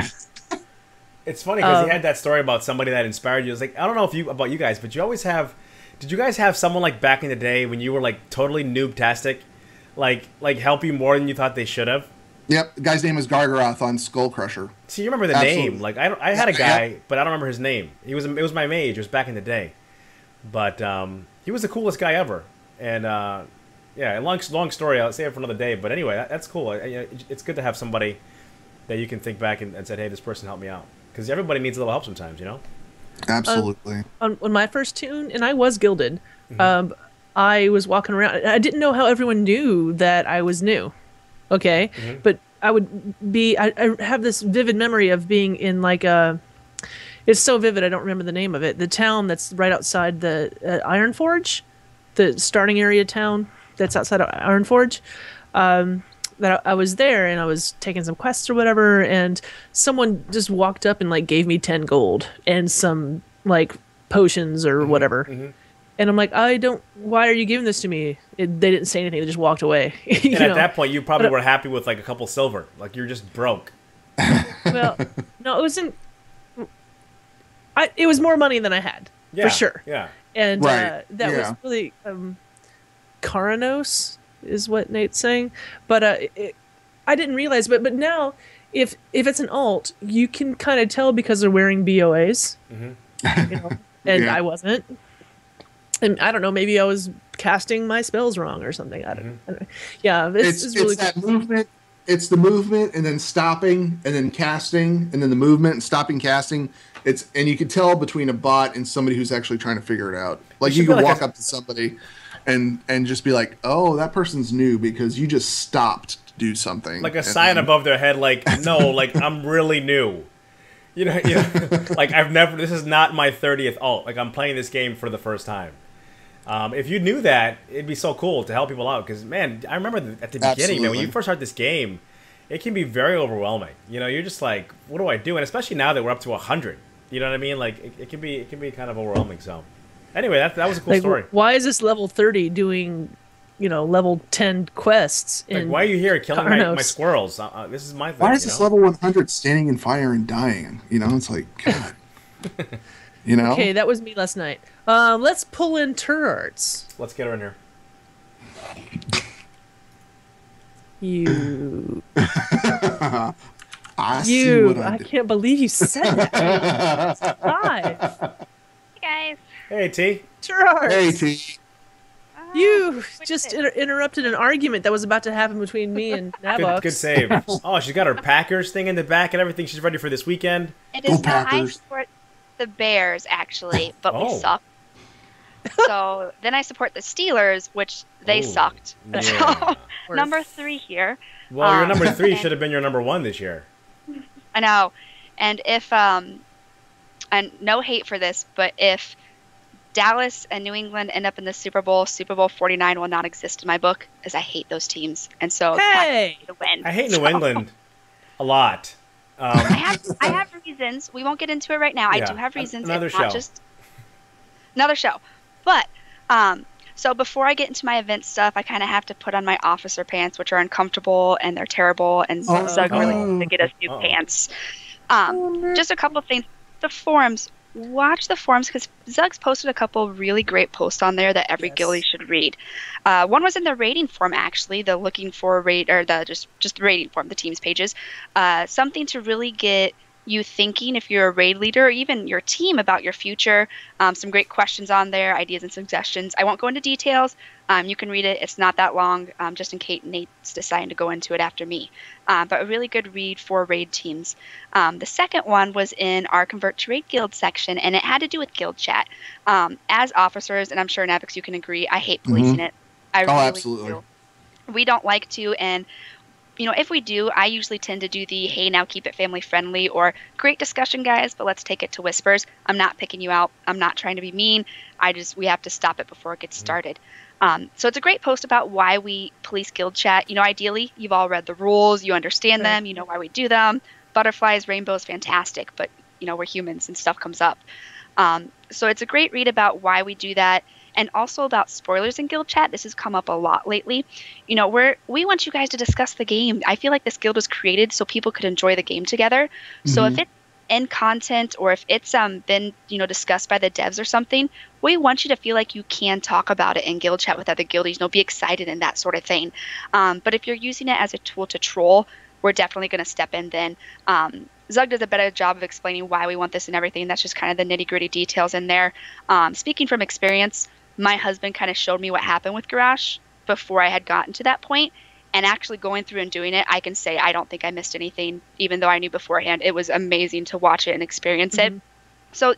It's funny because he had that story about somebody that inspired you. It's like, I don't know about you guys, but you always have. Did you guys have someone like back in the day when you were like totally noob-tastic, like help you more than you thought they should have? Yep. The guy's name is Gargaroth on Skull Crusher. See, you remember the name? Like I had a guy, but I don't remember his name. It was my mage. It was back in the day, but he was the coolest guy ever. And yeah, long story. I'll save it for another day. But anyway, that's cool. It's good to have somebody that you can think back and say, hey, this person helped me out, because everybody needs a little help sometimes, you know. Absolutely. on my first tune, and I was gilded, I was walking around. I didn't know how everyone knew that I was new. Okay, but I would be. I have this vivid memory of being in like a. It's so vivid, I don't remember the name of it. The town that's right outside the Ironforge, the starting area town that's outside of Ironforge. That I was there and I was taking some quests or whatever, and someone just walked up and like gave me 10 gold and some like potions or whatever. And I'm like, why are you giving this to me? They didn't say anything. They just walked away. And at that point, you probably were happy with like a couple silver. Like you're just broke. Well, no, it wasn't. It was more money than I had, for sure. Yeah. And Right. that was really Karanos is what Nate's saying. But I didn't realize. But now, if it's an alt, you can kind of tell because they're wearing BOAs. You know? And I wasn't. And I don't know, maybe I was casting my spells wrong or something. I don't know. Yeah, it's really that movement. It's the movement and then stopping and then casting and then the movement and stopping casting. And you can tell between a bot and somebody who's actually trying to figure it out. Like you can walk up to somebody and just be like, "Oh, that person's new because you just stopped to do something." Like a sign above their head, like, "No, like I'm really new." You know, like this is not my 30th alt. Like I'm playing this game for the first time. If you knew that, it'd be so cool to help people out. Because, man, I remember at the beginning, man, when you first start this game, it can be very overwhelming. You know, you're just like, what do I do? And especially now that we're up to 100. You know what I mean? Like, it can be kind of overwhelming. So, anyway, that was a cool story. Why is this level 30 doing, level 10 quests? Like, why are you here killing my squirrels? This is my thing. Why is this level 100 standing in fire and dying? It's like, God. Okay, that was me last night. Let's pull in Turarts. Let's get her in here. You. I see You. what I I did. can't believe you said that. Hi. Hey guys. Hey, T. Turarts. Hey, T. You just interrupted an argument that was about to happen between me and Navox. Good save. Oh, she's got her Packers thing in the back and everything. She's ready for this weekend. It Go is not. I Packers. support the Bears actually, but we Oh. suck. So then I support the Steelers, which they Oh, sucked. yeah. So number 3 here. Well, your number 3 and- should have been your number 1 this year. I know. And if and no hate for this, but if Dallas and New England end up in the Super Bowl 49 will not exist in my book, as I hate those teams, and so the Hey! Packers will win. I hate New England a lot. I have reasons. We won't get into it right now. Yeah, I do have reasons. another It's not show. just another show. But so before I get into my event stuff, I kind of have to put on my officer pants, which are uncomfortable and they're terrible. And Zug really needs to get us new pants. Just a couple things. The forums. Watch the forums because Zug's posted a couple really great posts on there that every Guildie should read. One was in the rating form, actually, the looking for rate or the just the rating form, the teams pages. Something to really get you thinking if you're a raid leader or even your team about your future. Some great questions on there, ideas and suggestions. I won't go into details. You can read it. It's not that long, just in case Nate's deciding to go into it after me. But a really good read for raid teams. The second one was in our Convert to Raid Guild section, and it had to do with guild chat. As officers, and I'm sure Navox, you can agree, I hate policing it. I really absolutely. do. We don't like to, and if we do, I usually tend to do the, hey, now keep it family friendly, or great discussion, guys, but let's take it to whispers. I'm not picking you out. I'm not trying to be mean. We have to stop it before it gets started. So it's a great post about why we police guild chat. Ideally, you've all read the rules. You understand them. You know why we do them. Butterflies, rainbows, fantastic. But, we're humans and stuff comes up. So it's a great read about why we do that. And also about spoilers in guild chat. This has come up a lot lately. We want you guys to discuss the game. I feel like this guild was created so people could enjoy the game together. So if it's in content or if it's been discussed by the devs or something, we want you to feel like you can talk about it in guild chat with other guildies. Be excited and that sort of thing. But if you're using it as a tool to troll, we're definitely going to step in then. Zug does a better job of explaining why we want this and everything. That's just kind of the nitty-gritty details in there. Speaking from experience, my husband kind of showed me what happened with Garage before I had gotten to that point. And actually going through and doing it, I can say I don't think I missed anything, even though I knew beforehand. It was amazing to watch it and experience it. So,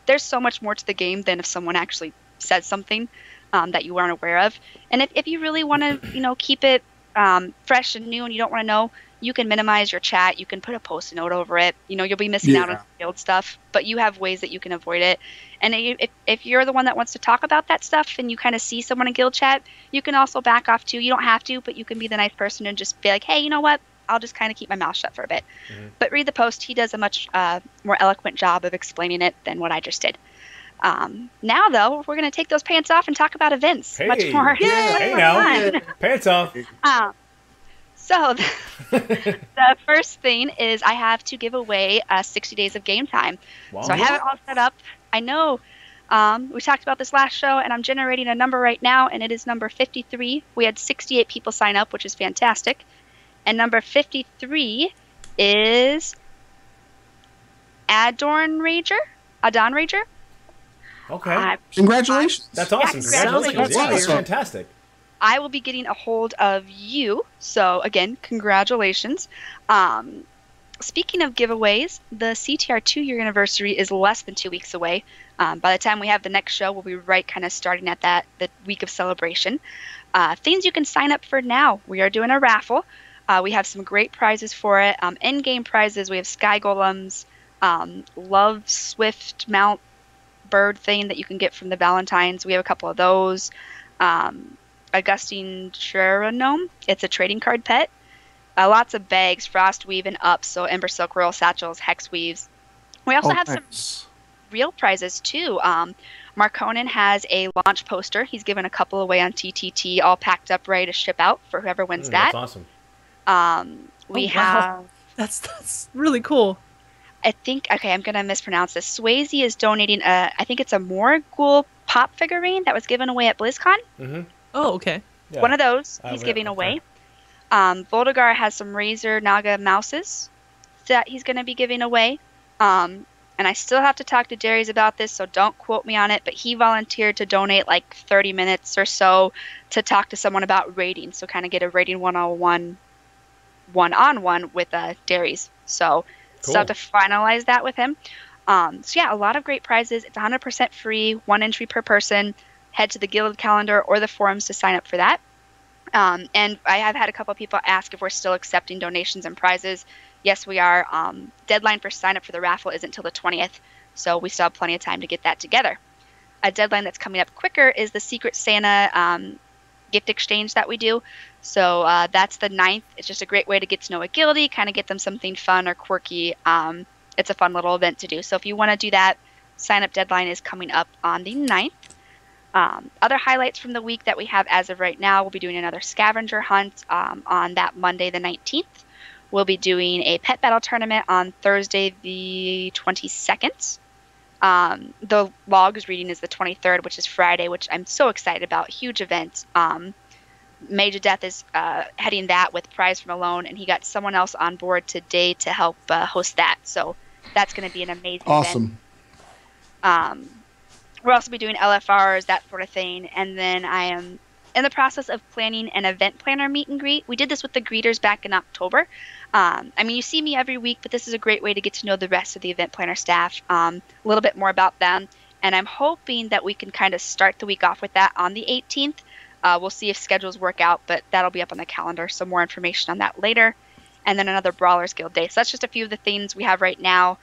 there's so much more to the game than if someone actually says something that you weren't aware of. And if you really want to, keep it fresh and new and you don't want to know, you can minimize your chat. You can put a post-it note over it. You'll be missing out on guild stuff, but you have ways that you can avoid it. And if you're the one that wants to talk about that stuff and you kind of see someone in guild chat, you can also back off too. You don't have to, but you can be the nice person and just be like, hey, you know what? I'll just kind of keep my mouth shut for a bit. But read the post. He does a much more eloquent job of explaining it than what I just did. Now, though, we're going to take those pants off and talk about events. Hey. Much more. Hey, now. Pants off. So the first thing is I have to give away 60 days of game time. Wow. So I have it all set up. I know we talked about this last show, and I'm generating a number right now, and it is number 53. We had 68 people sign up, which is fantastic. And number 53 is Adon Rager. Okay. Congratulations. That's awesome. Yeah, Congratulations. Yeah, That's you're fantastic. I will be getting a hold of you. So, again, congratulations. Speaking of giveaways, the CTR 2-year anniversary is less than 2 weeks away. By the time we have the next show, we'll be right kind of starting at the week of celebration. Things you can sign up for now. We are doing a raffle. We have some great prizes for it. In-game prizes, we have Sky Golems, Love Swift Mount bird thing that you can get from the Valentines. We have a couple of those. Augustine Cheronome. It's a trading card pet. Lots of bags, Frost Weave and Up, so Ember Silk Royal Satchels, Hex Weaves. We also have some real prizes, too. Marconin has a launch poster. He's given a couple away on TTT, all packed up, ready to ship out for whoever wins that. That's awesome. We have... That's really cool. I think, okay, I'm going to mispronounce this. Swayze is donating I think it's a Morgul pop figurine that was given away at BlizzCon. Mm-hmm. Oh, okay. Yeah. One of those he's giving away. Voldegar has some Razor Naga mouses that he's going to be giving away. And I still have to talk to Darius about this, so don't quote me on it, but he volunteered to donate like 30 minutes or so to talk to someone about raiding, so kind of get a raiding 101 one-on-one with Darius. So still have to finalize that with him. So yeah, a lot of great prizes. It's 100% free, 1 entry per person. Head to the Guild calendar or the forums to sign up for that. And I have had a couple of people ask if we're still accepting donations and prizes. Yes, we are. Deadline for sign up for the raffle isn't until the 20th, so we still have plenty of time to get that together. A deadline that's coming up quicker is the Secret Santa gift exchange that we do. So that's the 9th. It's just a great way to get to know a guildie, kind of get them something fun or quirky. It's a fun little event to do. So if you want to do that, sign up deadline is coming up on the 9th. Other highlights from the week that we have as of right now, we'll be doing another scavenger hunt on that Monday the 19th. We'll be doing a pet battle tournament on Thursday the 22nd. The logs reading is the 23rd, which is Friday, which I'm so excited about. Huge event. Major Death is heading that with Prize from Alone, and he got someone else on board today to help host that. So that's going to be an amazing event. Awesome. We'll also be doing LFRs, that sort of thing. And then I am in the process of planning an event planner meet and greet. We did this with the greeters back in October. I mean, you see me every week, but this is a great way to get to know the rest of the event planner staff, a little bit more about them. And I'm hoping that we can kind of start the week off with that on the 18th. We'll see if schedules work out, but that'll be up on the calendar. So more information on that later. And then another Brawlers Guild Day. So that's just a few of the things we have right now.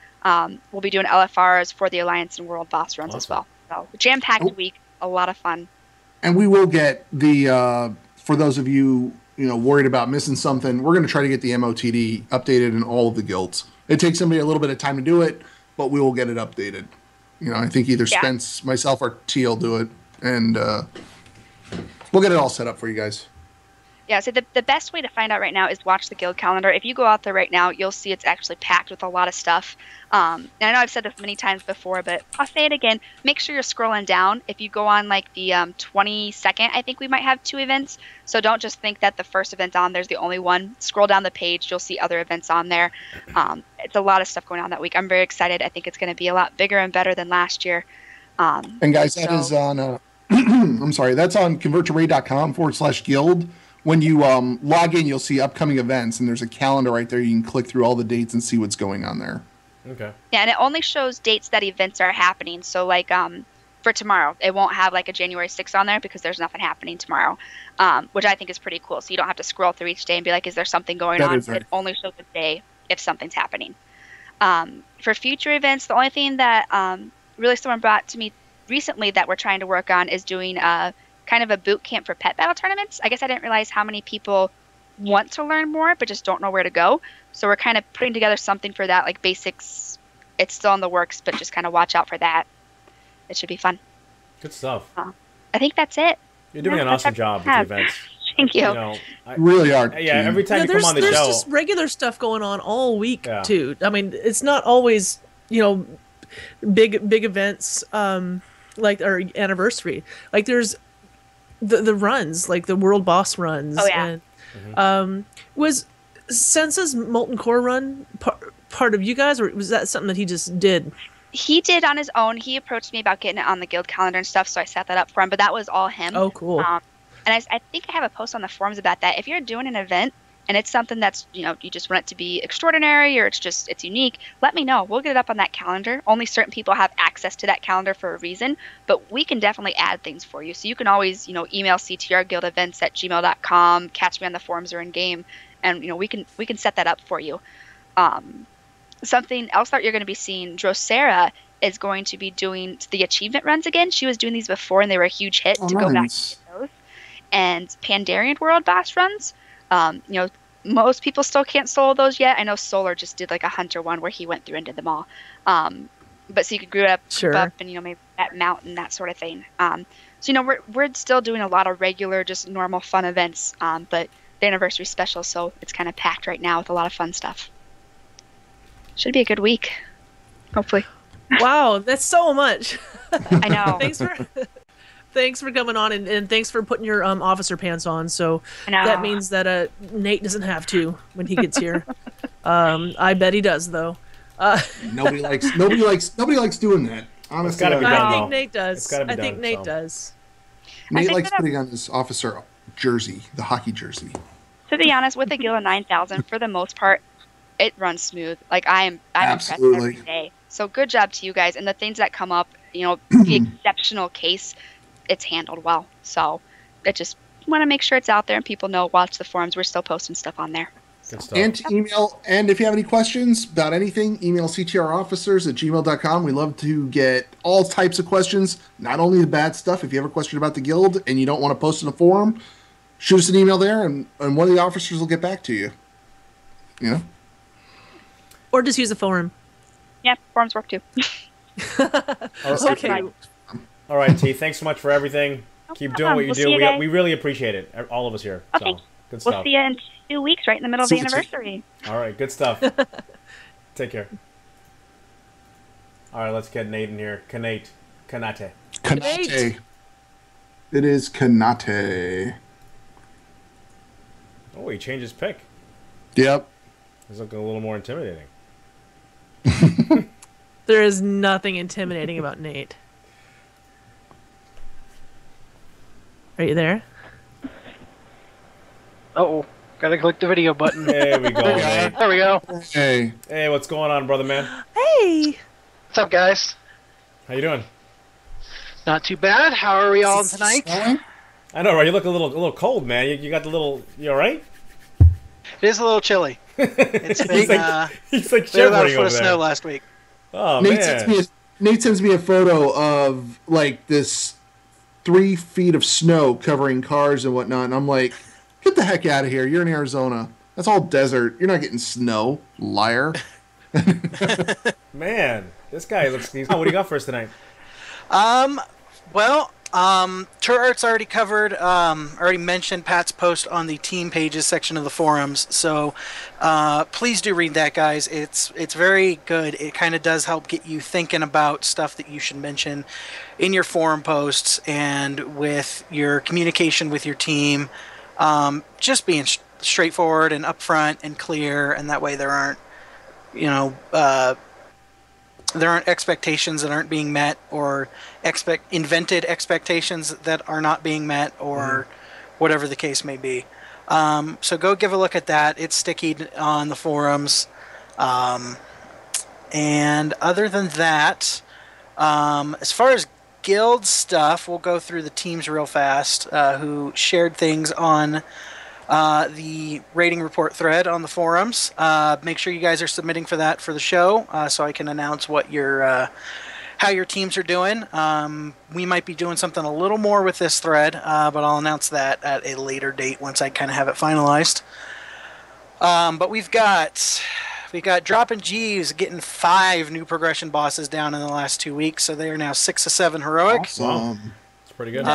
We'll be doing LFRs for the Alliance and World boss runs as well. So jam-packed week, a lot of fun. And we will get the, for those of you, worried about missing something, we're going to try to get the MOTD updated in all of the guilds. It takes somebody a little bit of time to do it, but we will get it updated. I think either Spence, myself, or T will do it, and we'll get it all set up for you guys. Yeah, so the best way to find out right now is watch the guild calendar. If you go out there right now, you'll see it's actually packed with a lot of stuff. And I know I've said this many times before, but I'll say it again. Make sure you're scrolling down. If you go on like the 22nd, I think we might have 2 events. So don't just think that the first event on there's the only one. Scroll down the page. You'll see other events on there. It's a lot of stuff going on that week. I'm very excited. I think it's going to be a lot bigger and better than last year. And guys, that is on, I'm sorry, that's on convertraid.com/guild. When you log in, you'll see upcoming events, and there's a calendar right there. You can click through all the dates and see what's going on there. Okay. Yeah, and it only shows dates that events are happening. So, like, for tomorrow, it won't have, like, a January 6th on there because there's nothing happening tomorrow, which I think is pretty cool. So you don't have to scroll through each day and be like, is there something going on? It only shows the day if something's happening. For future events, the only thing that really someone brought to me recently that we're trying to work on is doing kind of a boot camp for pet battle tournaments. I guess I didn't realize how many people want to learn more but just don't know where to go. So we're kind of putting together something for that, like basics. It's still in the works, but just kind of watch out for that. It should be fun. Good stuff. I think that's it. You're doing an awesome job with the events. Thank you. You really are. Yeah, every time you come on the show. There's just regular stuff going on all week, too. I mean, it's not always, big events like our anniversary. Like there's the runs, like the World Boss runs. Oh, yeah. And, was Sensa's Molten Core run part of you guys, or was that something that he just did? He did on his own. He approached me about getting it on the guild calendar and stuff, so I set that up for him, but that was all him. Oh, cool. And I think I have a post on the forums about that. If you're doing an event and it's something that's, you just want it to be extraordinary or it's unique, let me know. We'll get it up on that calendar. Only certain people have access to that calendar for a reason, but we can definitely add things for you. So you can always, email ctrguildevents@gmail.com, catch me on the forums or in game, and, we can set that up for you. Something else that you're going to be seeing, Drosera is going to be doing the achievement runs again. She was doing these before and they were a huge hit to go back to those. And Pandarian World boss runs, most people still can't solo those yet. I know Solar just did like a Hunter one where he went through and did them all. But so you could group up and, maybe that mountain, that sort of thing. So, we're still doing a lot of regular, just normal fun events. But the anniversary special, so it's kind of packed right now with a lot of fun stuff. Should be a good week, hopefully. Wow, that's so much. I know. Thanks for. Thanks for coming on, and thanks for putting your officer pants on. So that means that Nate doesn't have to when he gets here. I bet he does, though. Nobody likes doing that. Honestly, I think Nate does. I think Nate does. Nate likes putting on his officer jersey, the hockey jersey. To be honest, with the Guild 9000, for the most part, it runs smooth. Like I'm impressed every day. So good job to you guys. And the things that come up, the exceptional case, it's handled well. So I just want to make sure it's out there and people know. Watch the forums. We're still posting stuff on there. And to email, and if you have any questions about anything, email ctrofficers@gmail.com. We love to get all types of questions, not only the bad stuff. If you have a question about the guild and you don't want to post in a forum, shoot us an email there, and one of the officers will get back to you. Or just use a forum. Yeah, forums work too. Okay. All right, T. Thanks so much for everything. Keep doing what you do. We really appreciate it, all of us here. Okay. So, good stuff. We'll see you in 2 weeks, right in the middle of the anniversary. All right, good stuff. Take care. All right, let's get Nate in here. Knate. It is Knate. Oh, he changed his pick. Yep. He's looking a little more intimidating. There is nothing intimidating about Nate. Are you there? Uh-oh. Gotta click the video button. There we go, Nate. There we go. Hey. Hey, what's going on, brother man? Hey. What's up, guys? How you doing? Not too bad. How are we all tonight? I know, right? You look a little cold, man. You got the little... You all right? It is a little chilly. It's been, he's like we had about a shivering foot over of there. snow last week. Oh, Nate man. sends me a photo of, like, this 3 feet of snow covering cars and whatnot, and I'm like, get the heck out of here. You're in Arizona. That's all desert. You're not getting snow, liar. Man, this guy looks... What do you got for us tonight? Turarts already covered, already mentioned Pat's post on the team pages section of the forums, so please do read that, guys. It's very good. It kind of does help get you thinking about stuff that you should mention in your forum posts and with your communication with your team. Just being straightforward and upfront and clear, and that way there aren't, there aren't expectations that aren't being met, or invented expectations that are not being met, or whatever the case may be. So go give a look at that. It's sticky on the forums. And other than that, as far as guild stuff, we'll go through the teams real fast who shared things on the rating report thread on the forums. Make sure you guys are submitting for that for the show, so I can announce what your how your teams are doing. We might be doing something a little more with this thread, but I'll announce that at a later date once I kind of have it finalized. But we've got Droppin' G's getting 5 new progression bosses down in the last 2 weeks, so they are now 6 of 7 heroic. Awesome. It's pretty good.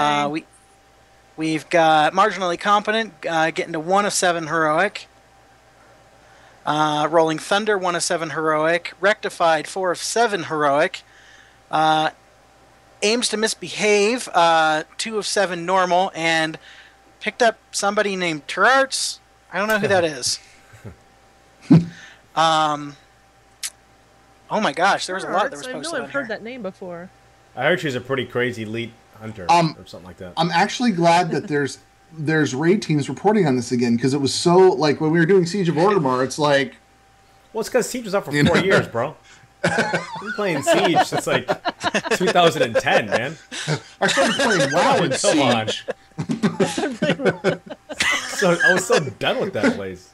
We've got Marginally Competent getting to 1 of 7 heroic. Rolling Thunder 1 of 7 heroic. Rectified 4 of 7 heroic. Aims to Misbehave 2 of 7 normal, and picked up somebody named Turarts. I don't know who that is. Oh my gosh, there was a lot that was posted on I've heard that name before. I heard she's a pretty crazy elite hunter or something like that. I'm actually glad that there's raid teams reporting on this again, because it was so, like, when we were doing Siege of Orgrimmar, it's like... Well, it's because Siege was up for 4 years, bro. I've been playing Siege since, like, 2010, man. I started playing WoW in Siege. So I was so done with that place.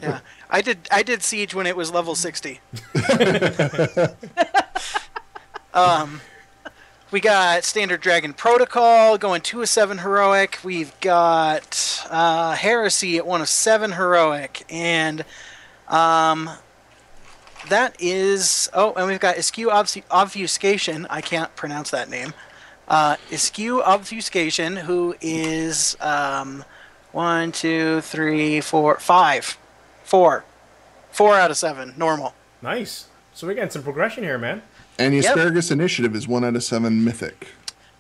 Yeah, I did Siege when it was level 60. We got Standard Dragon Protocol going 2 of 7 heroic. We've got Heresy at 1 of 7 heroic, and that is... Oh, and we've got Eschew Obfuscation. I can't pronounce that name. Eschew Obfuscation, who is 1, 2, 3, 4, 5. 4 out of 7 normal. Nice. So we're getting some progression here, man. And the Asparagus Initiative is 1 out of 7 mythic.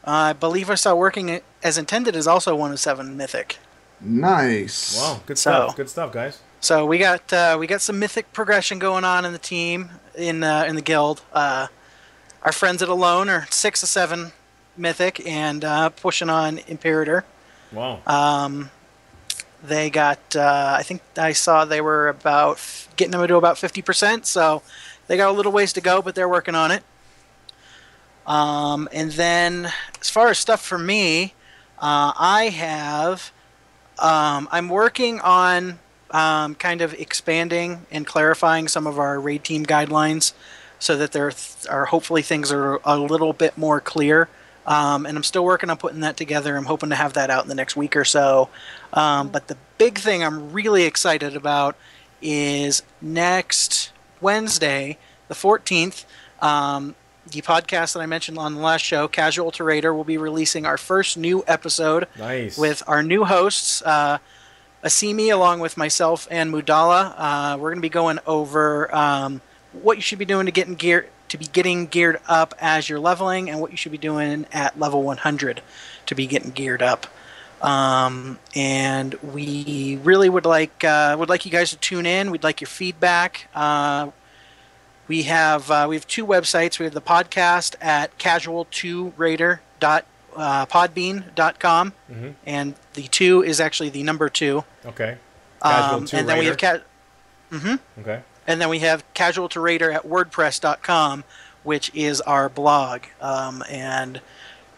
I believe I saw Working as Intended is also 107 Mythic. Nice. Wow, good stuff. Good stuff, guys. So we got some Mythic progression going on in the team, in the guild. Our friends at Alone are 6 to 7 Mythic and pushing on Imperator. Wow. They got, I think I saw they were about getting them to about 50%, so they got a little ways to go, but they're working on it. And then as far as stuff for me, I'm working on kind of expanding and clarifying some of our raid team guidelines so that there are hopefully things are a little bit more clear. And I'm still working on putting that together. I'm hoping to have that out in the next week or so. But the big thing I'm really excited about is next Wednesday, the 14th, the podcast that I mentioned on the last show, Casual to Raider, will be releasing our first new episode with our new hosts, Asimi, along with myself and Mudala. We're going to be going over what you should be doing to getting geared up as you're leveling, and what you should be doing at level 100 to be getting geared up. And we really would like you guys to tune in. We'd like your feedback. We have 2 websites. We have the podcast at casual2raider.podbean.com, and the 2 is actually the number 2. Okay. Casual 2 and then we have Okay. And then we have Casual to Raider at WordPress.com, which is our blog. And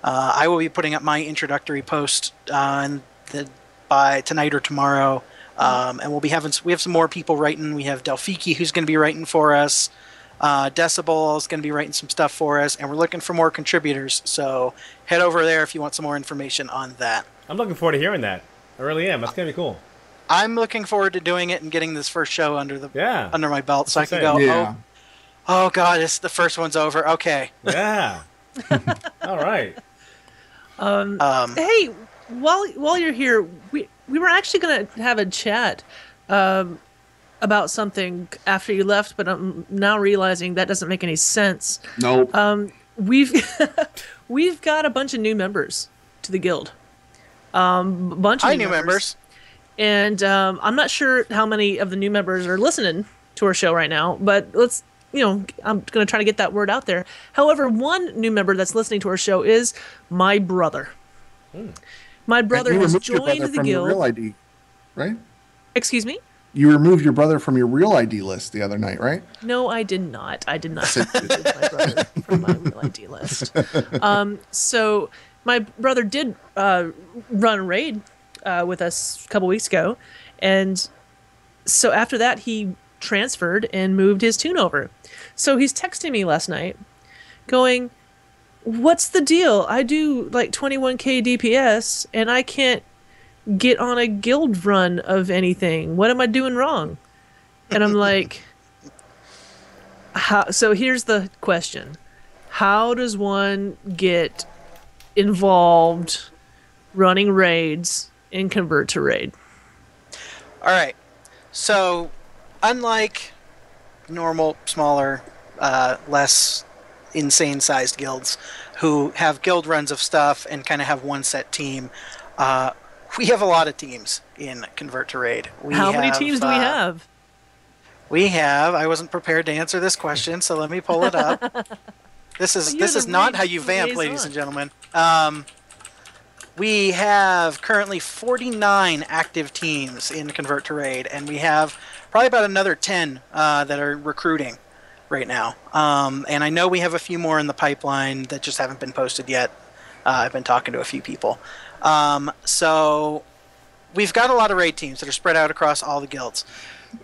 I will be putting up my introductory post by tonight or tomorrow. And we have some more people writing. We have Delphiki, who's going to be writing for us. Decibel is going to be writing some stuff for us, and we're looking for more contributors. So head over there if you want some more information on that. I'm looking forward to hearing that. I really am. That's going to be cool. I'm looking forward to doing it and getting this first show under my belt, so I can go, oh God, the first one's over. Okay. Yeah. All right. Hey, while you're here, we were actually going to have a chat about something after you left, but I'm now realizing that doesn't make any sense. Nope. We've got a bunch of new members to the guild. Bunch of new members. And I'm not sure how many of the new members are listening to our show right now, but I'm going to try to get that word out there. However, one new member that's listening to our show is my brother. My brother has joined the guild. Your real ID, right? Excuse me? You removed your brother from your real ID list the other night, right? No, I did not. I did not remove my brother from my real ID list. So my brother did run a raid with us a couple weeks ago, and so after that he transferred and moved his tune over. So he's texting me last night going, what's the deal? I do like 21k DPS and I can't get on a guild run of anything. What am I doing wrong? And I'm like, so here's the question. How does one get involved running raids in Convert to Raid? All right. So, unlike normal, smaller, less insane-sized guilds who have guild runs of stuff and kind of have one set team, we have a lot of teams in Convert to Raid. How many teams do we have? We have. I wasn't prepared to answer this question, so let me pull it up. This is not how you vamp, ladies and gentlemen. We have currently 49 active teams in Convert to Raid, and we have probably about another 10 that are recruiting right now. And I know we have a few more in the pipeline that just haven't been posted yet. I've been talking to a few people. So we've got a lot of raid teams that are spread out across all the guilds.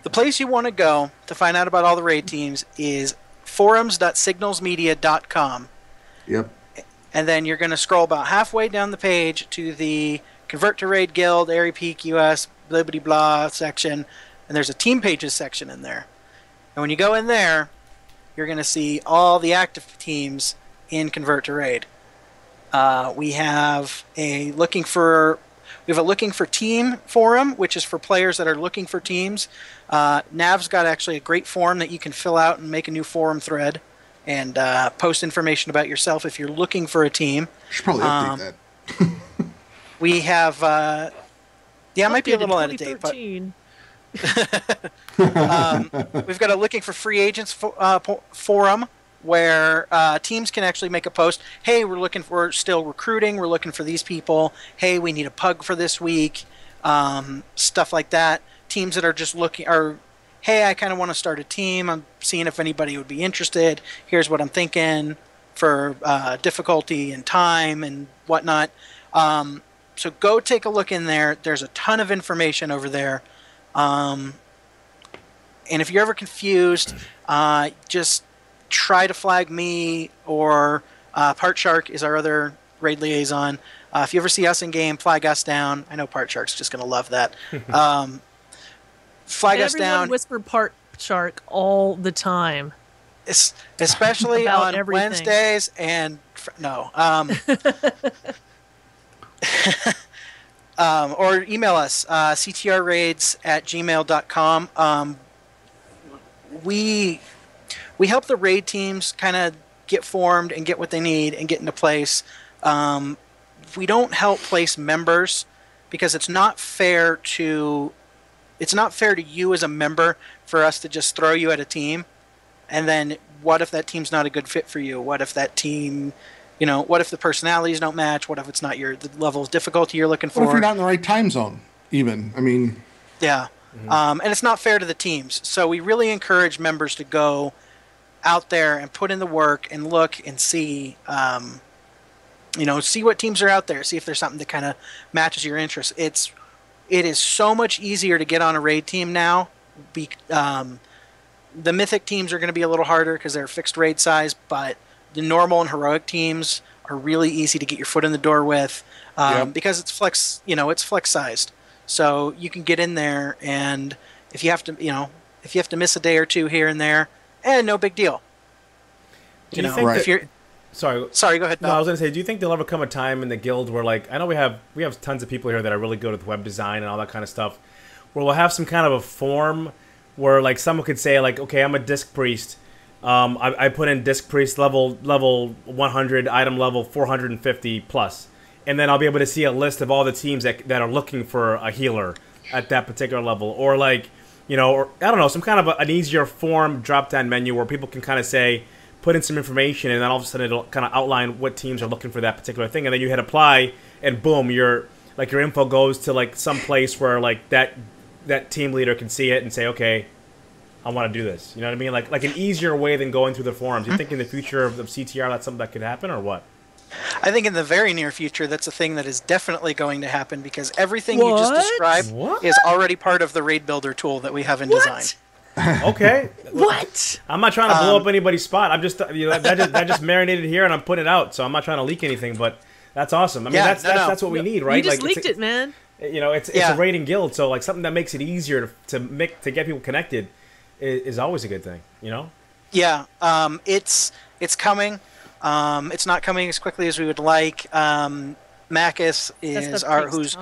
The place you want to go to find out about all the raid teams is forums.signalsmedia.com. Yep. And then you're going to scroll about halfway down the page to the Convert to Raid Guild, Airy Peak, US, blah, blah, blah section. And there's a team pages section in there. And when you go in there, you're going to see all the active teams in Convert to Raid. We have a looking for team forum, which is for players that are looking for teams. Nav's got actually a great forum that you can fill out and make a new forum thread and post information about yourself if you're looking for a team. Should probably update that. We have, it might be a little out of date, but we've got a looking for free agents forum where teams can actually make a post. Hey, we're still recruiting. We're looking for these people. Hey, we need a pug for this week. Stuff like that. Teams that are just looking, or hey, I kind of want to start a team. I'm seeing if anybody would be interested. Here's what I'm thinking for difficulty and time and whatnot. So go take a look in there. There's a ton of information over there. And if you're ever confused, just try to flag me, or Part Shark is our other raid liaison. If you ever see us in game, flag us down. I know Part Shark's just going to love that. Flag us down. Everyone whisper Part Shark all the time. Especially on everything. Wednesdays and... No. Or email us, ctrraids@gmail.com. We help the raid teams kind of get formed and get what they need and get into place. We don't help place members because it's not fair to you as a member for us to just throw you at a team, and then what if that team's not a good fit for you? What if that team, what if the personalities don't match? What if it's not the level of difficulty you're looking for? What if you're not in the right time zone, even? I mean... Yeah. Mm-hmm. And it's not fair to the teams. So we really encourage members to go out there and put in the work and look and see, see what teams are out there. See if there's something that kind of matches your interests. It is so much easier to get on a raid team now. The mythic teams are going to be a little harder because they're fixed raid size, but the normal and heroic teams are really easy to get your foot in the door with because it's flex sized. So you can get in there, and if you have to miss a day or two here and there, no big deal. Do you think if you're Sorry, go ahead. No, I was going to say, do you think there'll ever come a time in the guild where, I know we have tons of people here that are really good with web design and all that kind of stuff, where we'll have some kind of a form where, someone could say, okay, I'm a disc priest. I put in disc priest level 100, item level 450 plus, and then I'll be able to see a list of all the teams that are looking for a healer at that particular level, or or I don't know, some kind of an easier form drop-down menu where people can kind of say, put in some information, and then all of a sudden it'll kind of outline what teams are looking for that particular thing, and then you hit apply, and boom, your info goes to some place where that team leader can see it and say, okay, I want to do this. You know what I mean? Like an easier way than going through the forums. You think in the future of CTR that's something that could happen, or what? I think in the very near future that's a thing that is definitely going to happen, because everything you just described is already part of the raid builder tool that we have in design. Okay. What? I'm not trying to blow up anybody's spot. I'm just that just marinated here, and I'm putting it out. So I'm not trying to leak anything, but that's awesome. I mean, that's what we need, right? You just leaked it, man. It's a raiding guild, so something that makes it easier to get people connected is always a good thing, Yeah. It's coming. It's not coming as quickly as we would like. Macus is who's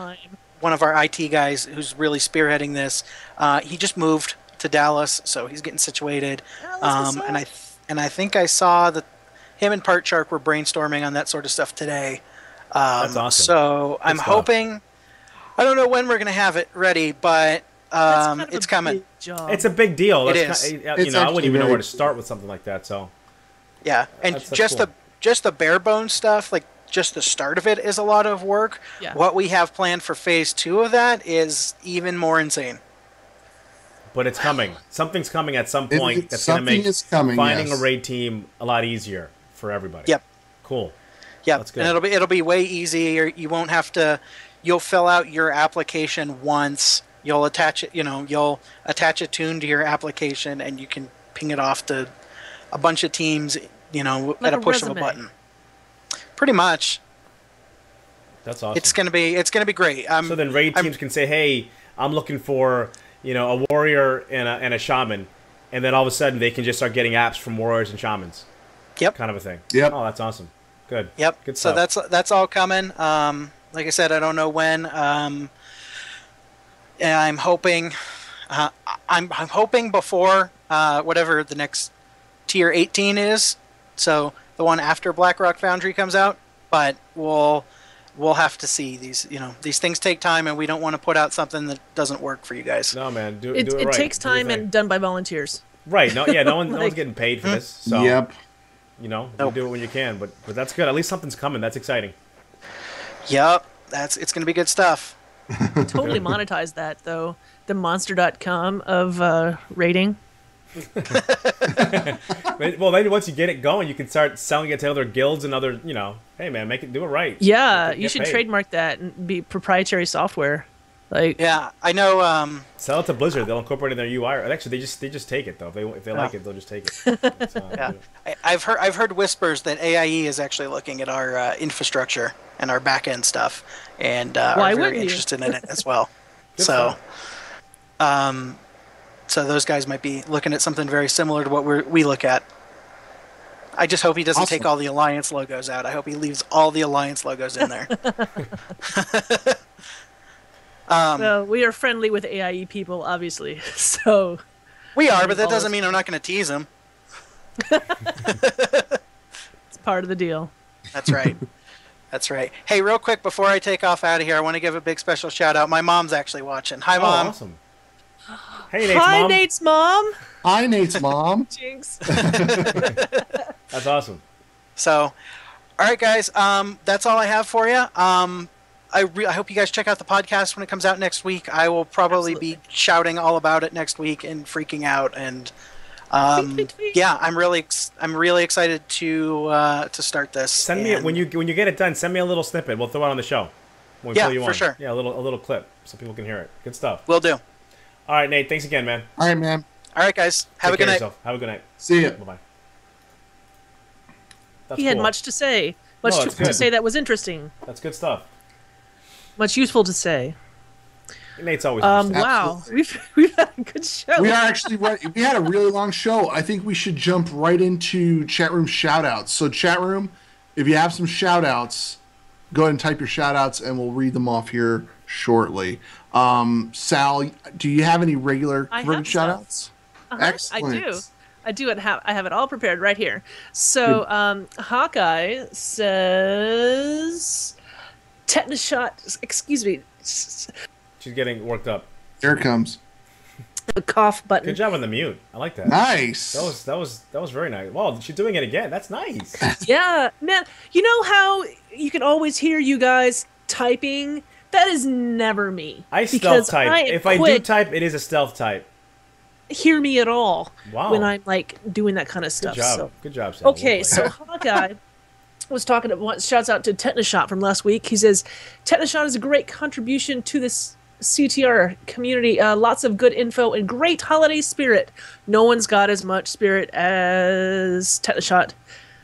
one of our IT guys who's really spearheading this. He just moved to Dallas, so he's getting situated. And I think I saw that him and Part Shark were brainstorming on that sort of stuff today. That's awesome. So I'm hoping. I don't know when we're going to have it ready, but it's coming. It's a big deal. It is. I wouldn't even know where to start with something like that. So. Yeah, and that's cool. Just the bare bones stuff, just the start of it is a lot of work. Yeah. What we have planned for phase 2 of that is even more insane. But it's coming. Something's coming at some point that's going to make finding a raid team a lot easier for everybody. Yep. Cool. Yep. That's good. And it'll be way easier. You won't have to. You'll fill out your application once. You'll attach it. You'll attach a tune to your application, and you can ping it off to a bunch of teams. At a push of a button. Pretty much. That's awesome. It's gonna be great. So then raid teams can say, "Hey, I'm looking for a warrior and a shaman," and then all of a sudden they can just start getting apps from warriors and shamans. Yep. Kind of a thing. Yep. Oh, that's awesome. Good. Yep. Good stuff. So that's all coming. Like I said, I don't know when. And I'm hoping. I'm hoping before whatever the next tier 18 is. so the one after Blackrock Foundry comes out. But we'll have to see. These things take time, and we don't want to put out something that doesn't work for you guys. No, man, do it right. It takes time and done by volunteers. Right. No, yeah, no one's getting paid for this. So, yep. You do it when you can, but that's good. At least something's coming. That's exciting. Yep, it's going to be good stuff. Totally monetize that though. The monster.com of rating. Well, then once you get it going, you can start selling it to other guilds and other, hey man, do it right. Yeah, you should trademark that and be proprietary software. Yeah, I know. Sell it to Blizzard. They'll incorporate it in their UI. Or actually, they just take it though. If they like it, they'll just take it. Yeah, I've heard whispers that AIE is actually looking at our infrastructure and our back end stuff, and are very interested in it as well. So those guys might be looking at something very similar to what we look at. I just hope he doesn't take all the Alliance logos out. I hope he leaves all the Alliance logos in there. Well, we are friendly with AIE people, obviously. So we are, but that doesn't mean I'm not going to tease them. It's part of the deal. That's right. That's right. Hey, real quick before I take off out of here, I want to give a big special shout out. My mom's actually watching. Hi, Mom. Awesome. Hey, Nate's mom. Nate's mom. Hi, Nate's mom. Jinx. That's awesome. So, all right, guys. That's all I have for you. I hope you guys check out the podcast when it comes out next week. I will probably be shouting all about it next week and freaking out. And yeah, I'm really excited to start this. Send me it when you get it done. Send me a little snippet. We'll throw it on the show. When we pull you for sure. Yeah, a little clip so people can hear it. Good stuff. Will do. All right, Nate. Thanks again, man. All right, man. All right, guys. Have a good night. Have a good night. See ya. Bye bye. He had much to say. Much to say that was interesting. That's good stuff. Much useful to say. Nate's always interesting. Wow, we've had a good show. We are actually we had a really long show. I think we should jump right into chat room shout-outs. So chat room, if you have some shout-outs, go ahead and type your shout-outs and we'll read them off here shortly. Sal, do you have any regular shout-outs? Excellent. I do. I have it all prepared right here. So Hawkeye says tetanus shot. Excuse me. She's getting worked up. Here it comes. The cough button. Good job on the mute. I like that. Nice. That was very nice. Wow, she's doing it again. That's nice. Yeah, man. You know how you can always hear you guys typing? That is never me. I stealth type. If I do type, it is a stealth type. Hear me at all. Wow. When I'm like doing that kind of stuff. Good job. So. Good job, Sal. Okay, so Hawkeye was talking about, shouts out to Tetanus Shot from last week. He says, Tetanus Shot is a great contribution to this CTR community. Lots of good info and great holiday spirit. No one's got as much spirit as Tetanus Shot.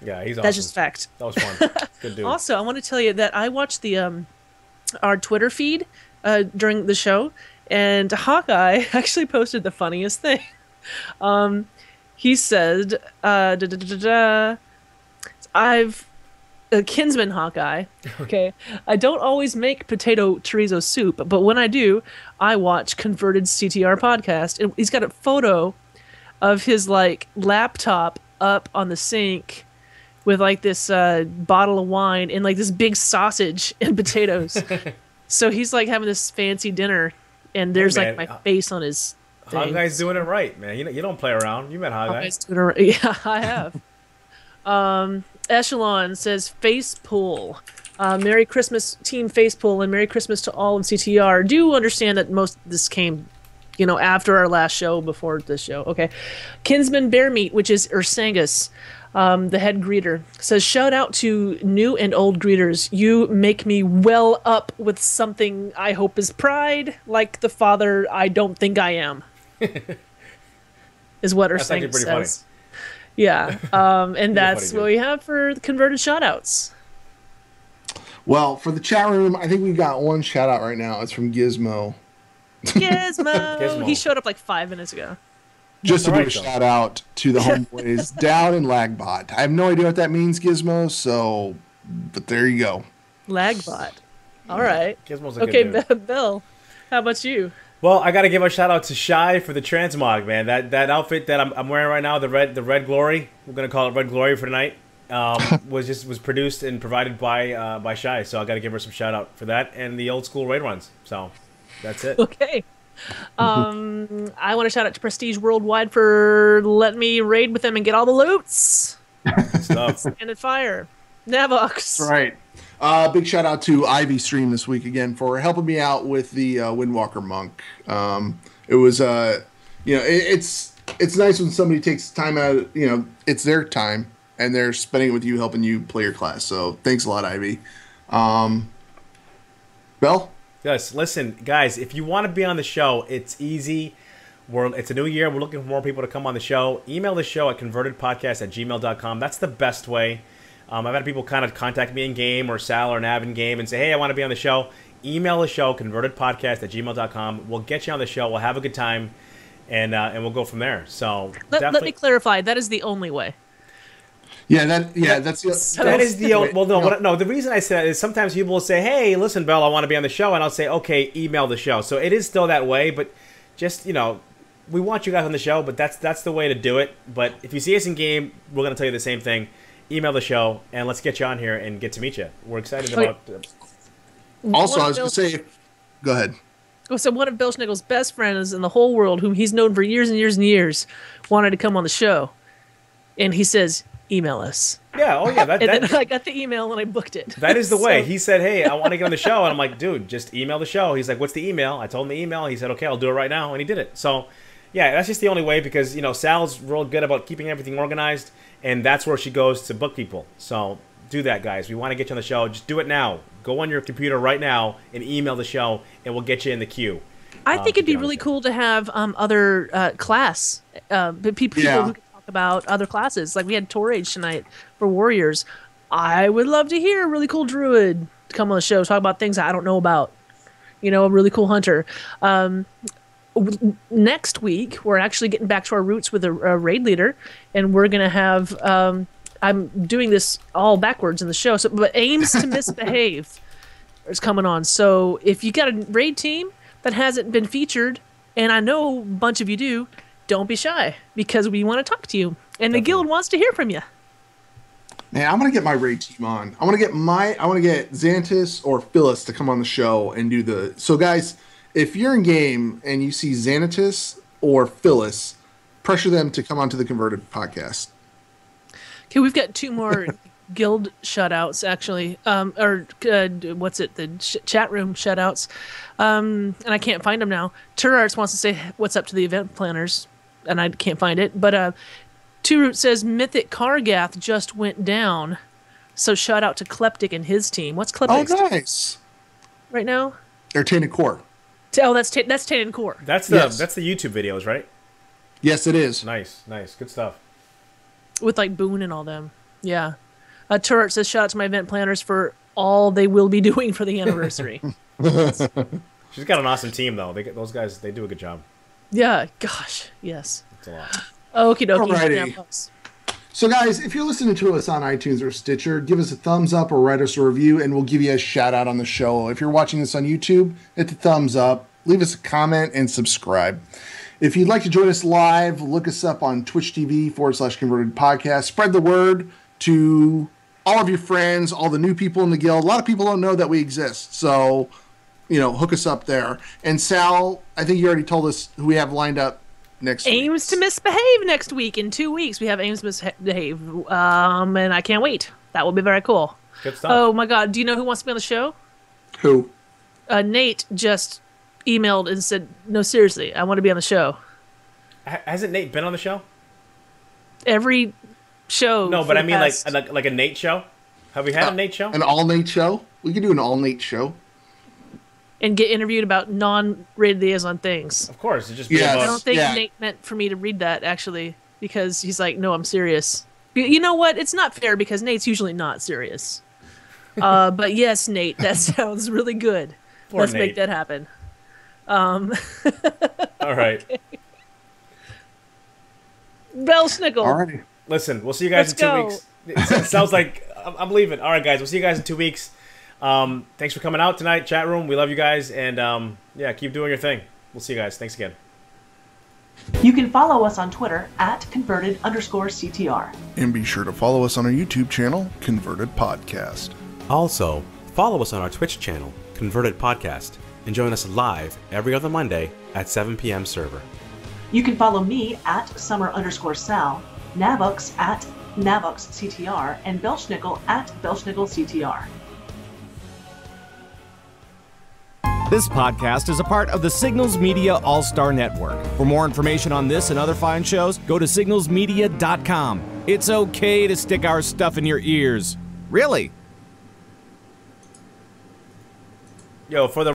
Yeah, he's awesome. That's just fact. That was fun. Good dude. Also, I want to tell you that I watched the our Twitter feed during the show, and Hawkeye actually posted the funniest thing. He said, I've Kinsman Hawkeye. Okay, I don't always make potato chorizo soup, but when I do, I watch Converted CTR podcast. And he's got a photo of his like laptop up on the sink with like this bottle of wine and like this big sausage and potatoes. So he's like having this fancy dinner, and there's like my face on his thing. Hawkeye's doing it right, man. You don't play around. You met Hawkeye. Hawkeye's doing it right. Yeah, I have. Echelon says face pull. Merry Christmas, Team Facepull, and Merry Christmas to all of CTR. Do understand that most of this came, after our last show, before this show. Okay. Kinsman Bear Meat, which is Ursangus, the head greeter, says, shout out to new and old greeters. You make me well up with something I hope is pride, like the father I don't think I am. Is what Ursangus says. Funny. Yeah, and that's what we have for the converted shoutouts. Well, for the chat room, I think we've got one shout out right now. It's from Gizmo. Gizmo. He showed up like 5 minutes ago. Just to give a shout out to the homeboys down in Lagbot. I have no idea what that means, Gizmo, but there you go. Lagbot. All right. Gizmo's a good dude. Bill, how about you? Well, I got to give a shout out to Shy for the transmog, man. That outfit that I'm wearing right now, the red glory. We're gonna call it red glory for tonight. was produced and provided by Shy. So I got to give her some shout out for that and the old school raid runs. So that's it. Okay. I want to shout out to Prestige Worldwide for letting me raid with them and get all the loots. Good stuff. And at fire. Navox. That's right. Big shout out to Ivy Stream this week again for helping me out with the Windwalker Monk. It was, it's nice when somebody takes time out. It's their time and they're spending it with you, helping you play your class. So thanks a lot, Ivy. Bell. Yes, listen, guys, if you want to be on the show, it's easy. It's a new year. We're looking for more people to come on the show. Email the show at convertedpodcast@gmail.com. That's the best way. I've had people kind of contact me in game or Sal or Nav in game and say, hey, I want to be on the show. Email the show, convertedpodcast@gmail.com. We'll get you on the show. We'll have a good time, and we'll go from there. So let me clarify. That is the only way. That's the that is the only. Well, no. The reason I say that is sometimes people will say, "Hey, listen, Bell, I want to be on the show," and I'll say, "Okay, email the show." So it is still that way, but just we want you guys on the show, but that's the way to do it. But if you see us in game, we're gonna tell you the same thing. Email the show, and let's get you on here and get to meet you. We're excited about. Also, I was gonna say, go ahead. So one of Belshnickle's best friends in the whole world, whom he's known for years and years and years, wanted to come on the show, and he says, email us. Yeah, oh yeah. Then I got the email and I booked it. That is the way. He said, hey, I want to get on the show. And I'm like, dude, just email the show. He's like, what's the email? I told him the email. He said, okay, I'll do it right now. And he did it. So, yeah, that's just the only way because, Sal's real good about keeping everything organized. And that's where she goes to book people. So do that, guys. We want to get you on the show. Just do it now. Go on your computer right now and email the show, and we'll get you in the queue. I think it'd be really cool to have other class people who about other classes. Like we had Torage tonight for Warriors. I would love to hear a really cool druid come on the show, talk about things I don't know about. A really cool hunter. Next week, we're actually getting back to our roots with a raid leader, and we're going to have, I'm doing this all backwards in the show, but Aims to Misbehave is coming on. So if you got a raid team that hasn't been featured, and I know a bunch of you do, don't be shy, because we want to talk to you. And the guild wants to hear from you. Man, I'm going to get my raid team on. I want to get Xanatus or Phyllis to come on the show and do the... So, guys, if you're in game and you see Xanatus or Phyllis, pressure them to come onto the Converted podcast. Okay, we've got two more guild shutouts, actually. The chat room shutouts. And I can't find them now. Turarts wants to say what's up to the event planners, and I can't find it. But Two Root says Mythic Kargath just went down. So shout out to Kleptic and his team. What's Kleptic? Oh, nice. Right now? They're Tainted Core. Oh, that's Tainted Core. That's the YouTube videos, right? Yes, it is. Nice. Good stuff. With like Boone and all them. Yeah. Turret says shout out to my event planners for all they will be doing for the anniversary. She's got an awesome team, though. Those guys, they do a good job. Yeah, gosh, yes. It's a lot. Okie dokie. Alrighty. So, guys, if you're listening to us on iTunes or Stitcher, give us a thumbs up or write us a review, and we'll give you a shout out on the show. If you're watching this on YouTube, hit the thumbs up, leave us a comment, and subscribe. If you'd like to join us live, look us up on Twitch TV/Converted Podcast. Spread the word to all of your friends, all the new people in the guild. A lot of people don't know that we exist, so hook us up there. And Sal, I think you already told us who we have lined up next week. Aims to Misbehave next week. In 2 weeks, we have Aims to Misbehave, and I can't wait. That will be very cool. Good stuff. Oh my God, do you know who wants to be on the show? Who? Nate just emailed and said, "No, seriously, I want to be on the show." Hasn't Nate been on the show? Every show. No, but I mean like a Nate show. Have we had a Nate show? An all Nate show? We could do an all Nate show. And get interviewed about non-rated liaison things. Of course, it just I don't think Nate meant for me to read that actually, because he's like, "No, I'm serious." You know what? It's not fair because Nate's usually not serious. But yes, Nate, that sounds really good. Let's make that happen. All right. Okay. Belshnickle. Alrighty. Listen, we'll see you guys in 2 weeks. It sounds like I'm leaving. All right, guys, we'll see you guys in 2 weeks. Thanks for coming out tonight, chat room. We love you guys, and keep doing your thing. We'll see you guys. Thanks again. You can follow us on Twitter at converted_CTR. And be sure to follow us on our YouTube channel, Converted Podcast. Also, follow us on our Twitch channel, Converted Podcast, and join us live every other Monday at 7 p.m. server. You can follow me at Summer_Sal, Navox at NavoxCTR, and Belshnickle at BelshnickleCTR. This podcast is a part of the Signals Media All-Star Network. For more information on this and other fine shows, go to signalsmedia.com. It's okay to stick our stuff in your ears. Really? Yo, for the